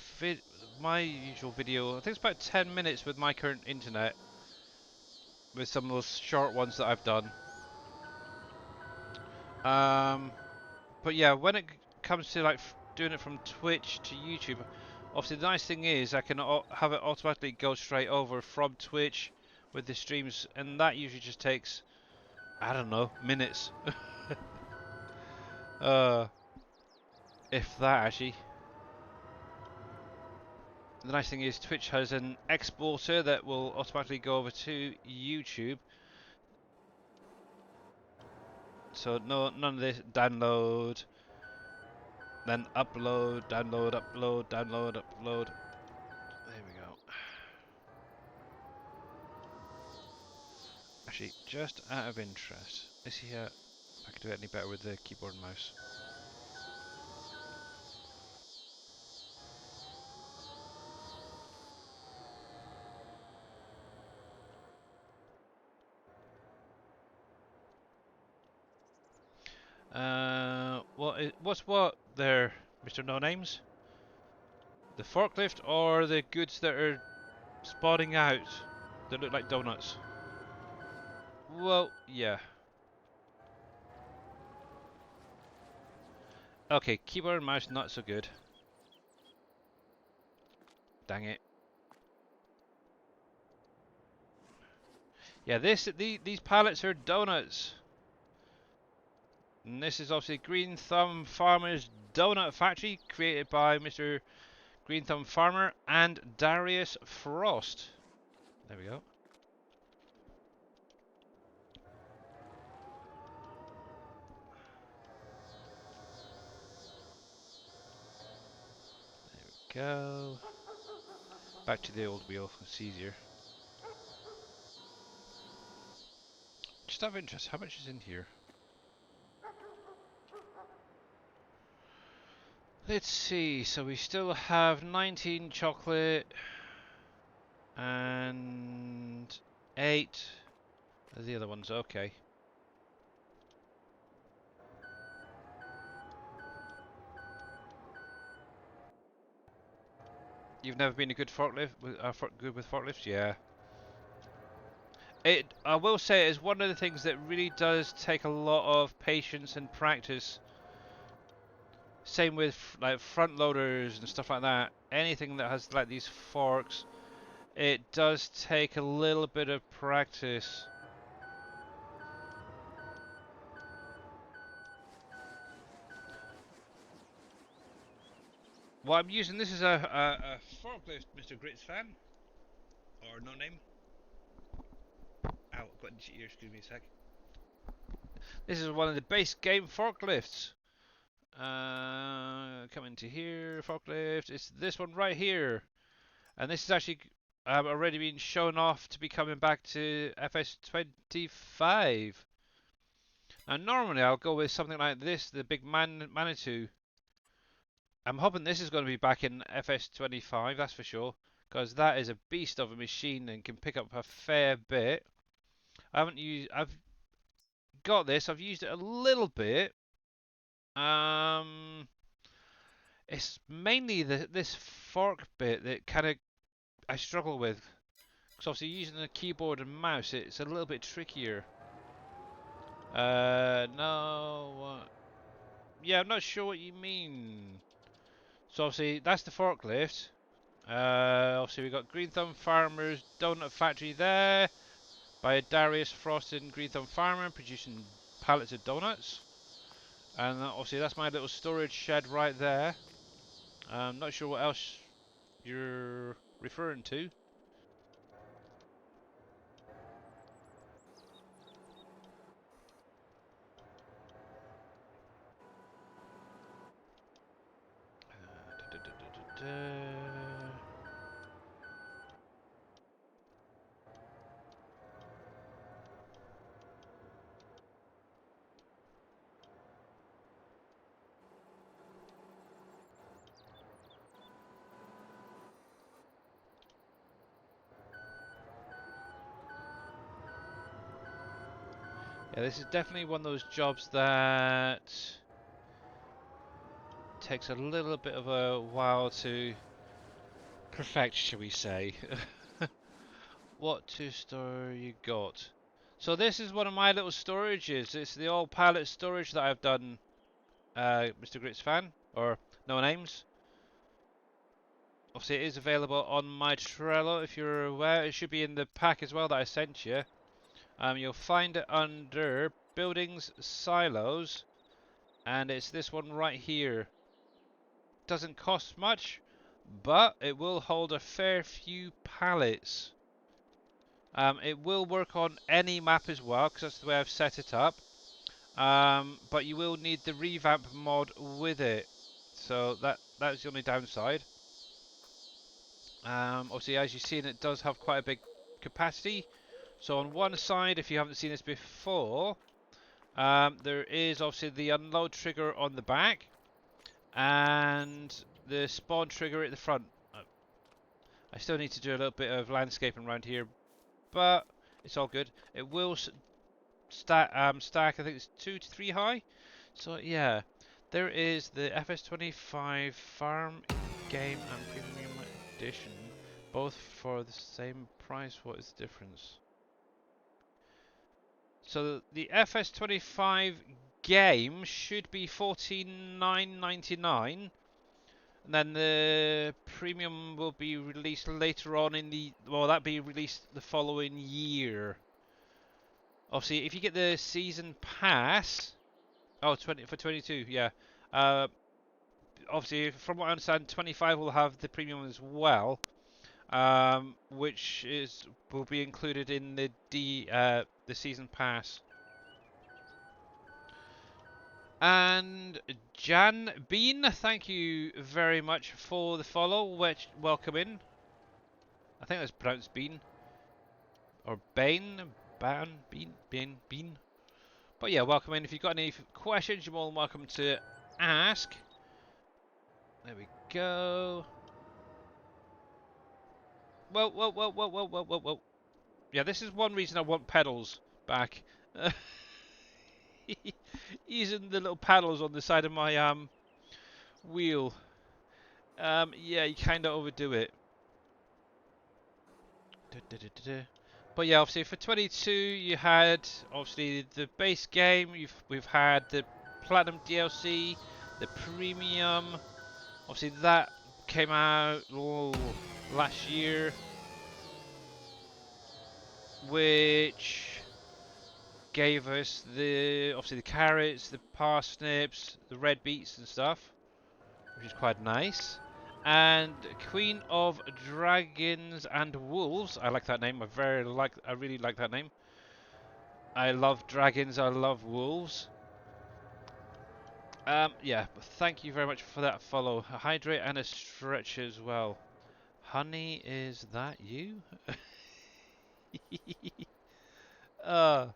A: my usual video, I think it's about 10 minutes with my current internet, with some of those short ones that I've done. But yeah, when it comes to like doing it from Twitch to YouTube, obviously the nice thing is I can have it automatically go straight over from Twitch with the streams, and that usually just takes, I don't know, minutes. uh, if that actually. The nice thing is Twitch has an exporter that will automatically go over to YouTube. So none of this download, then upload, download, upload, download, upload. There we go. Actually, just out of interest, let's see if I can do it any better with the keyboard and mouse. What's what there, Mr. No Names? The forklift or the goods that are spotting out that look like donuts? Well, yeah. Okay, keyboard and mouse not so good. Dang it. Yeah, these pallets are donuts. And this is obviously Green Thumb Farmer's Donut Factory, created by Mr. Green Thumb Farmer and Darius Frost. There we go. There we go. Back to the old wheel, it's easier. Just out of interest, how much is in here? Let's see, so we still have 19 chocolate and 8 the other ones, okay. You've never been a good forklift, good with forklifts? Yeah. I will say, it is one of the things that really does take a lot of patience and practice. Same with like front loaders and stuff like that. Anything that has like these forks, it does take a little bit of practice. Well, I'm using this as a forklift, Mr. Grits fan, or no name. Ow, got into your ear, excuse me a sec. This is one of the base game forklifts. Come into here, forklift. It's this one right here. And this is actually already been shown off to be coming back to FS25. Now normally I'll go with something like this, the big Manitou. I'm hoping this is going to be back in FS25, that's for sure. Because that is a beast of a machine and can pick up a fair bit. I've got this, I've used it a little bit. It's mainly this fork bit that kind of I struggle with. Because obviously using the keyboard and mouse, it's a little bit trickier. No. Yeah, I'm not sure what you mean. So obviously that's the forklift. Obviously we got Green Thumb Farmer's Donut Factory there by Darius Frost and Green Thumb Farmer, producing pallets of donuts. And obviously that's my little storage shed right there. I'm not sure what else you're referring to. Yeah, this is definitely one of those jobs that takes a little bit of a while to perfect, shall we say. What to store you got? So this is one of my little storages. It's the old pallet storage that I've done, Mr. Grits fan, or no names. Obviously it is available on my Trello if you're aware. It should be in the pack as well that I sent you. You'll find it under Buildings Silos, and it's this one right here. Doesn't cost much, but it will hold a fair few pallets. It will work on any map as well, because that's the way I've set it up. But you will need the revamp mod with it, so that's the only downside. Obviously, as you've seen, it does have quite a big capacity. So on one side, if you haven't seen this before, there is obviously the unload trigger on the back, and the spawn trigger at the front. I still need to do a little bit of landscaping around here, but it's all good. It will stack, I think it's 2 to 3 high. So yeah, there is the FS25 Farm Game and Premium Edition, both for the same price. What is the difference? So the FS25 game should be $49.99, and then the premium will be released later on in the. Well, that be released the following year. Obviously, if you get the season pass, oh, 20 for 22, yeah. Uh, Obviously, from what I understand, 25 will have the premium as well, which will be included in the season pass. And Jan Bean, thank you very much for the follow. Welcome in. I think that's pronounced Bean or Bain, Bean. But yeah, welcome in. If you've got any questions, you're more than welcome to ask. There we go. Whoa. Yeah, this is one reason I want pedals back. Using the little paddles on the side of my wheel. Yeah, you kind of overdo it. But yeah, obviously for 22 you had obviously the base game. We've had the Platinum DLC, the Premium. Obviously that came out last year, which gave us obviously the carrots, the parsnips, the red beets and stuff, which is quite nice. And Queen of Dragons and Wolves. I like that name. I really like that name. I love dragons. I love wolves. Yeah. Thank you very much for that follow. A hydrate and a stretch as well. Honey, is that you? uh.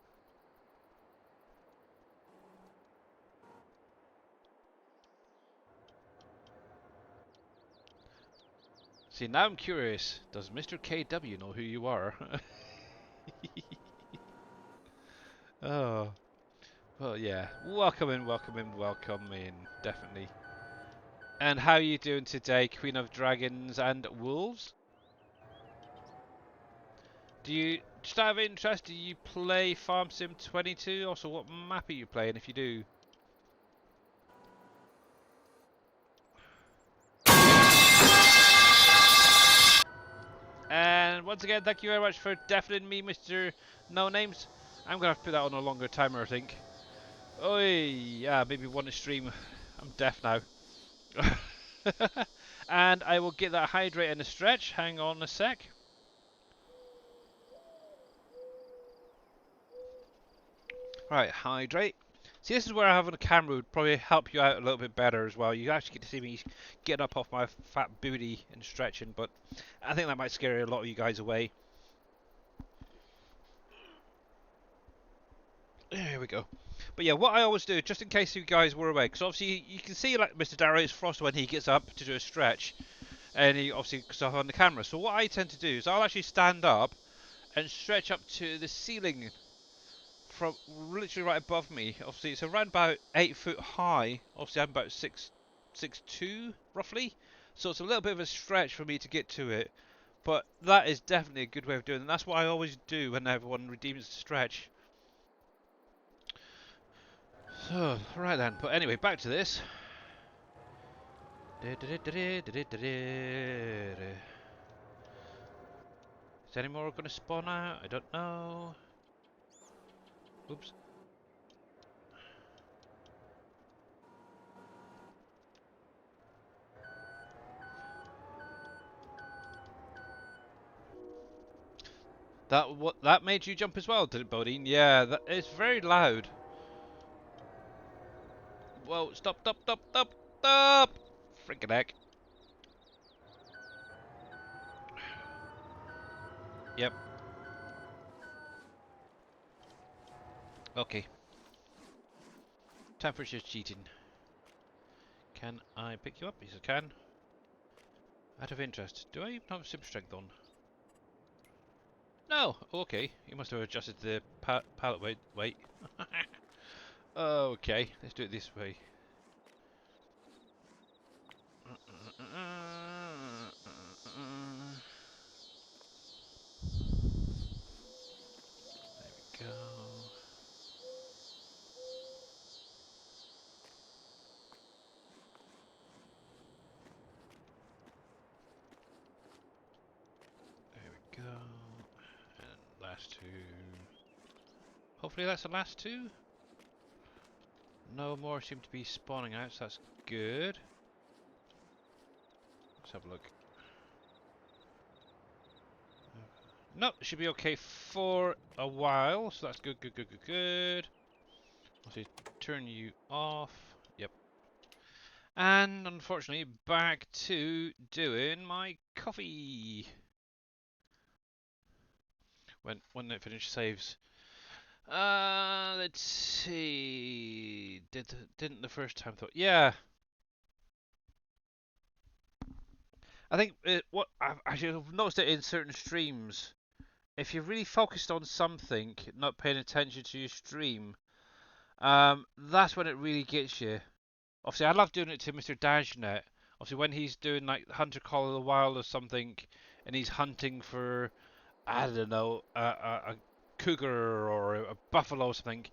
A: See, now I'm curious. Does Mr. KW know who you are? Oh. Well, yeah. Welcome in. Definitely. And how are you doing today, Queen of Dragons and Wolves? Just out of interest, do you play Farm Sim 22? Also, what map are you playing if you do? And once again, thank you very much for deafening me, Mr. No Names. I'm gonna have to put that on a longer timer, I think. Oi, yeah, maybe one stream. I'm deaf now. And I will get that hydrate and a stretch. Hang on a sec. Right, hydrate. See, this is where having a camera would probably help you out a little bit better as well. You actually get to see me getting up off my fat booty and stretching, but I think that might scare a lot of you guys away. There we go. But yeah, what I always do, just in case you guys were away, because obviously you can see like Mr. Darius Frost when he gets up to do a stretch, and he obviously goes off on the camera. So what I tend to do is I'll actually stand up and stretch up to the ceiling from literally right above me. Obviously it's around about 8 foot high. Obviously I'm about 6'2" roughly, so it's a little bit of a stretch for me to get to it. But that is definitely a good way of doing it. And that's what I always do when everyone redeems the stretch. So, right then. But anyway, back to this. Is any more going to spawn out? I don't know. Oops. That made you jump as well, did it, Bodine? Yeah, it's very loud. Whoa! Stop! Freaking heck! Yep. Okay. Time for just cheating. Can I pick you up? Yes, I can. Out of interest, do I even have super strength on? No. Okay. You must have adjusted the pallet weight. Okay, let's do it this way. There we go. hopefully that's the last two. No more seem to be spawning out, so that's good. Let's have a look. No, should be okay for a while, so that's good, good, good, good, good. I'll say turn you off. Yep. And unfortunately, back to doing my coffee. When it finishes saves. Let's see. Didn't the first time thought? Yeah. I think what I've noticed it in certain streams. If you're really focused on something, not paying attention to your stream, that's when it really gets you. Obviously, I love doing it to Mr. Dashnet. Obviously, when he's doing like Hunter Call of the Wild or something, and he's hunting for, I don't know, a cougar or a buffalo or something.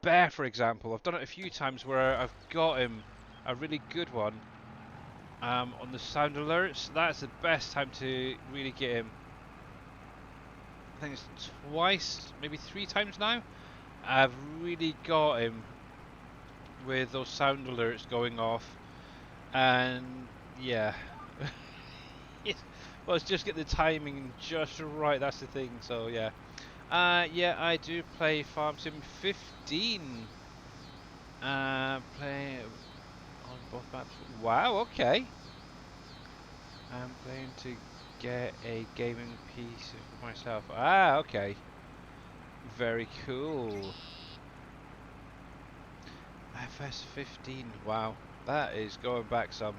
A: Bear, for example. I've done it a few times where I've got him a really good one on the sound alerts. That's the best time to really get him. I think it's twice, maybe 3 times now. I've really got him with those sound alerts going off, and yeah. Well, it's just get the timing just right. That's the thing. So yeah, yeah, I do play Farm Sim 15. Play on both maps. Wow. Okay. I'm playing to get a gaming PC for myself. Ah, okay. Very cool. FS 15. Wow, that is going back some.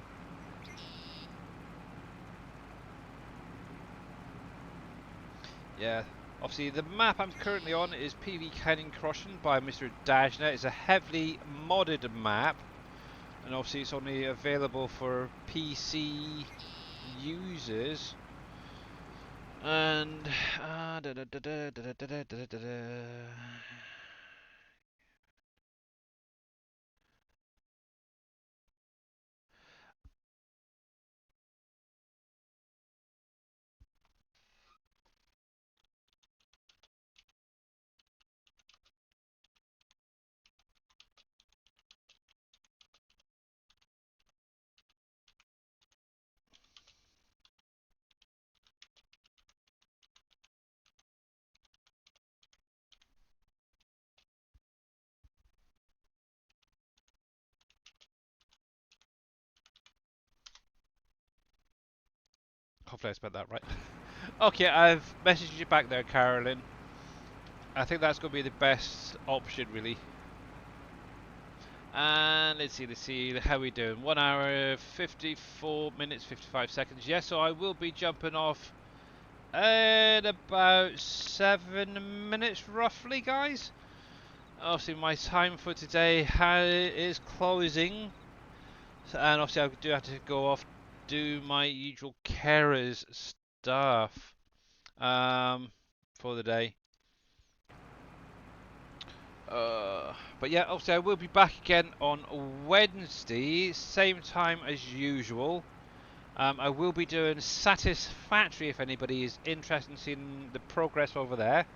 A: Yeah, obviously the map I'm currently on is PV Canyon Crossing by Mr. Dashnet. It's a heavily modded map, and obviously it's only available for PC users. And hopefully I spelled that right. Okay, I've messaged you back there, Carolyn. I think that's going to be the best option, really. And let's see, how we doing? 1 hour, 54 minutes, 55 seconds. Yeah, so I will be jumping off in about 7 minutes, roughly, guys. Obviously, my time for today is closing. And obviously, I do have to go off, do my usual carers stuff for the day. But yeah, obviously I will be back again on Wednesday, same time as usual. I will be doing Satisfactory if anybody is interested in seeing the progress over there.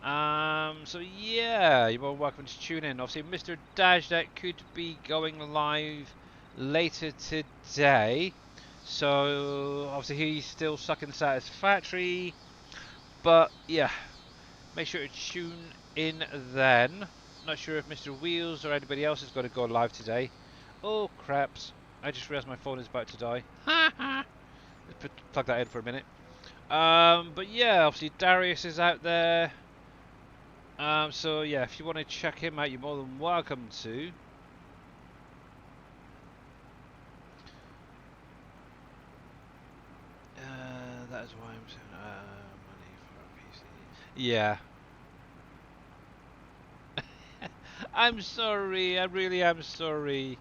A: So yeah, you're more welcome to tune in. Obviously, Mr. Dashnet could be going live later today. So obviously he's still sucking Satisfactory. But yeah, make sure to tune in then. Not sure if Mr. Wheels or anybody else is going to go live today. Oh, craps. I just realised my phone is about to die. Let's plug that in for a minute. But yeah, obviously Darius is out there. So yeah, if you want to check him out, you're more than welcome to. That is why I'm saying money for a PC. Yeah. I'm sorry, I really am sorry.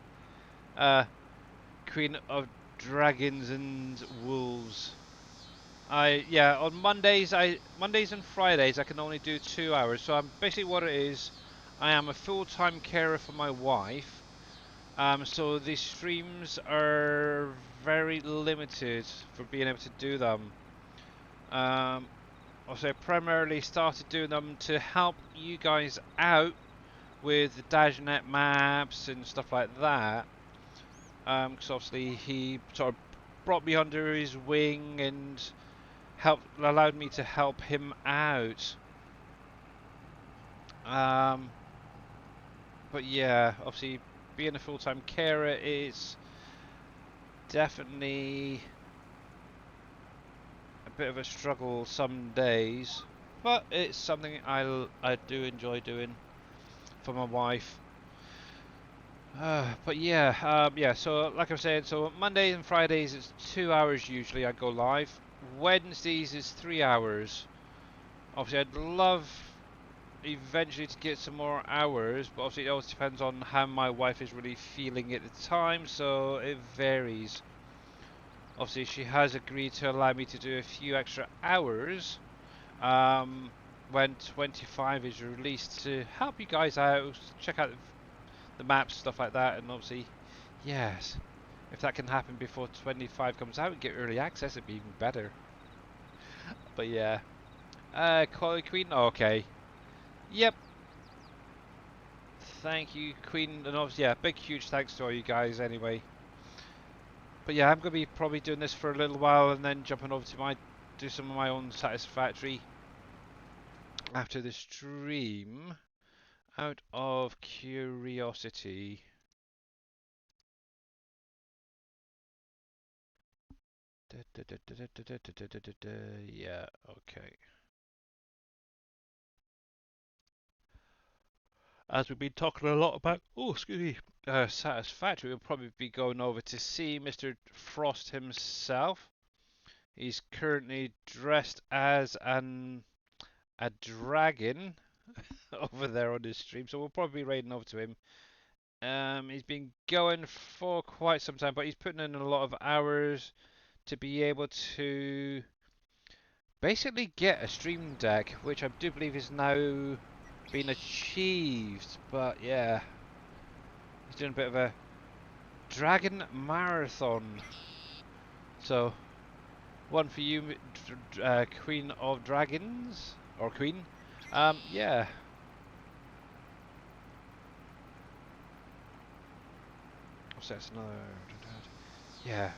A: Queen of Dragons and Wolves. Yeah, on Mondays and Fridays I can only do 2 hours. So I'm basically what it is. I am a full-time carer for my wife. So the streams are very limited for being able to do them. also primarily started doing them to help you guys out with the DashNet maps and stuff like that. Because obviously he sort of brought me under his wing and allowed me to help him out. But yeah, obviously being a full-time carer is definitely a bit of a struggle some days, but it's something I do enjoy doing for my wife. But yeah, yeah. So like I was saying, so Mondays and Fridays it's 2 hours usually I go live. Wednesdays is 3 hours. Obviously, I'd love eventually to get some more hours, but obviously it always depends on how my wife is really feeling at the time, so it varies. Obviously, she has agreed to allow me to do a few extra hours when 25 is released to help you guys out, check out the maps, stuff like that, and obviously, yes, if that can happen before 25 comes out and get early access, it'd be even better. But yeah, Quality Queen, okay, yep. Thank you, Queen, and obviously, yeah, big huge thanks to all you guys anyway. But yeah, I'm gonna be probably doing this for a little while and then jumping over to do some of my own Satisfactory after the stream, out of curiosity. Yeah, okay. As we've been talking a lot about, oh, excuse me, Satisfactory, we'll probably be going over to see Mr. Frost himself. He's currently dressed as a dragon over there on his stream, so we'll probably be raiding over to him. He's been going for quite some time, but he's putting in a lot of hours to be able to basically get a stream deck, which I do believe is now been achieved. But yeah, he's doing a bit of a dragon marathon. So one for you, Queen of Dragons or Queen. Yeah. What's that? Another. Yeah.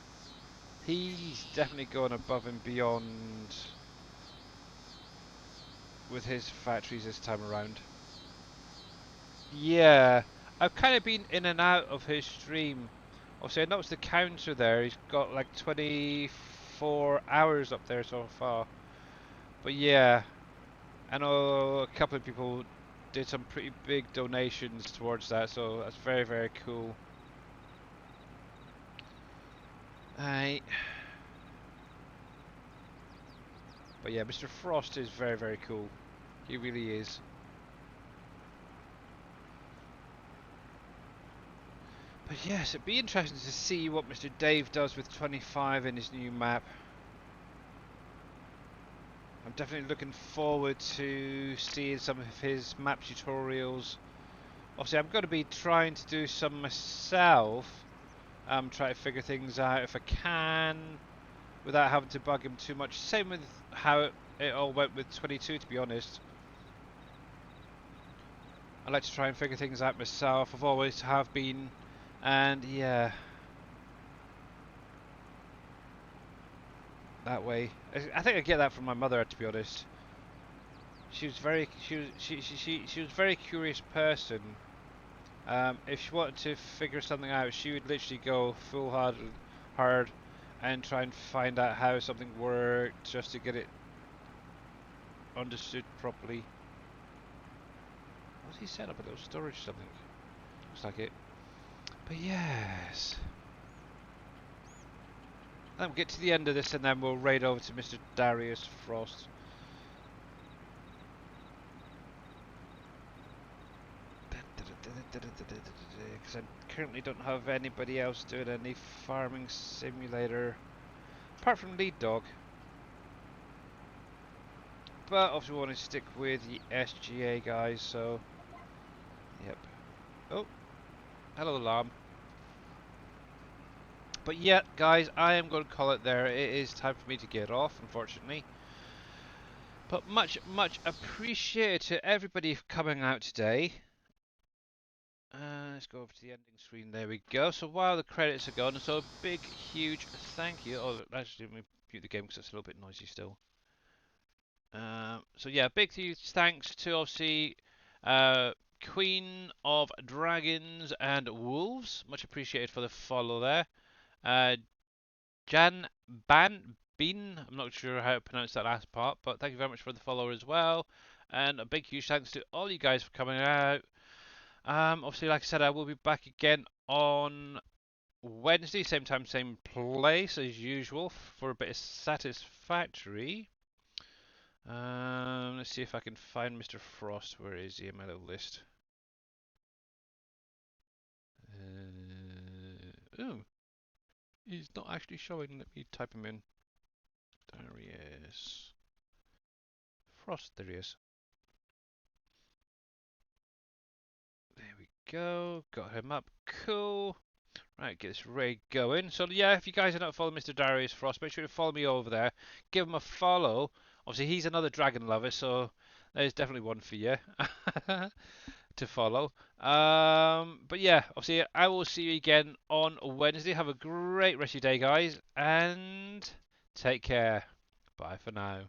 A: He's definitely gone above and beyond with his factories this time around. Yeah, I've kind of been in and out of his stream. Obviously, I noticed the counter there. He's got like 24 hours up there so far. But yeah, I know a couple of people did some pretty big donations towards that, so that's very, very cool. But yeah, Mr. Frost is very, very cool. He really is. But yes, it'd be interesting to see what Mr. Dave does with 25 in his new map. I'm definitely looking forward to seeing some of his map tutorials. Obviously, I'm going to be trying to do some myself. Try to figure things out if I can, without having to bug him too much. Same with how it all went with 22, to be honest. I like to try and figure things out myself. I've always have been, and yeah, that way. I think I get that from my mother, to be honest. She was a very curious person. If she wanted to figure something out, she would literally go full hard and try and find out how something worked just to get it understood properly. What's he set up? A little storage something. Looks like it. But yes. Then we'll get to the end of this and then we'll raid over to Mr. Darius Frost. Because I currently don't have anybody else doing any farming simulator apart from Lead Dog. But obviously we want to stick with the SGA guys, so yep. Oh, hello alarm. But yeah, guys, I am going to call it there. It is time for me to get off, unfortunately. But much appreciated to everybody for coming out today. Let's go over to the ending screen. There we go. So while the credits are gone, so a big, huge thank you. Oh, actually, let me mute the game because it's a little bit noisy still. So yeah, big huge thanks to obviously Queen of Dragons and Wolves. Much appreciated for the follow there. Jan Ban Bin, I'm not sure how to pronounce that last part, but thank you very much for the follow as well. And a big huge thanks to all you guys for coming out. Obviously, like I said, I will be back again on Wednesday, same time, same place as usual for a bit of Satisfactory. Let's see if I can find Mr. Frost. Where is he in my little list? Oh, he's not actually showing. Let me type him in. There he is. Frost, there he is. There we go. Got him up. Cool. Right, get this raid going. So yeah, if you guys are not following Mr. Darius Frost, make sure to follow me over there. Give him a follow. Obviously, he's another dragon lover, so there's definitely one for you to follow. But yeah, obviously, I will see you again on Wednesday. Have a great rest of your day, guys, and take care. Bye for now.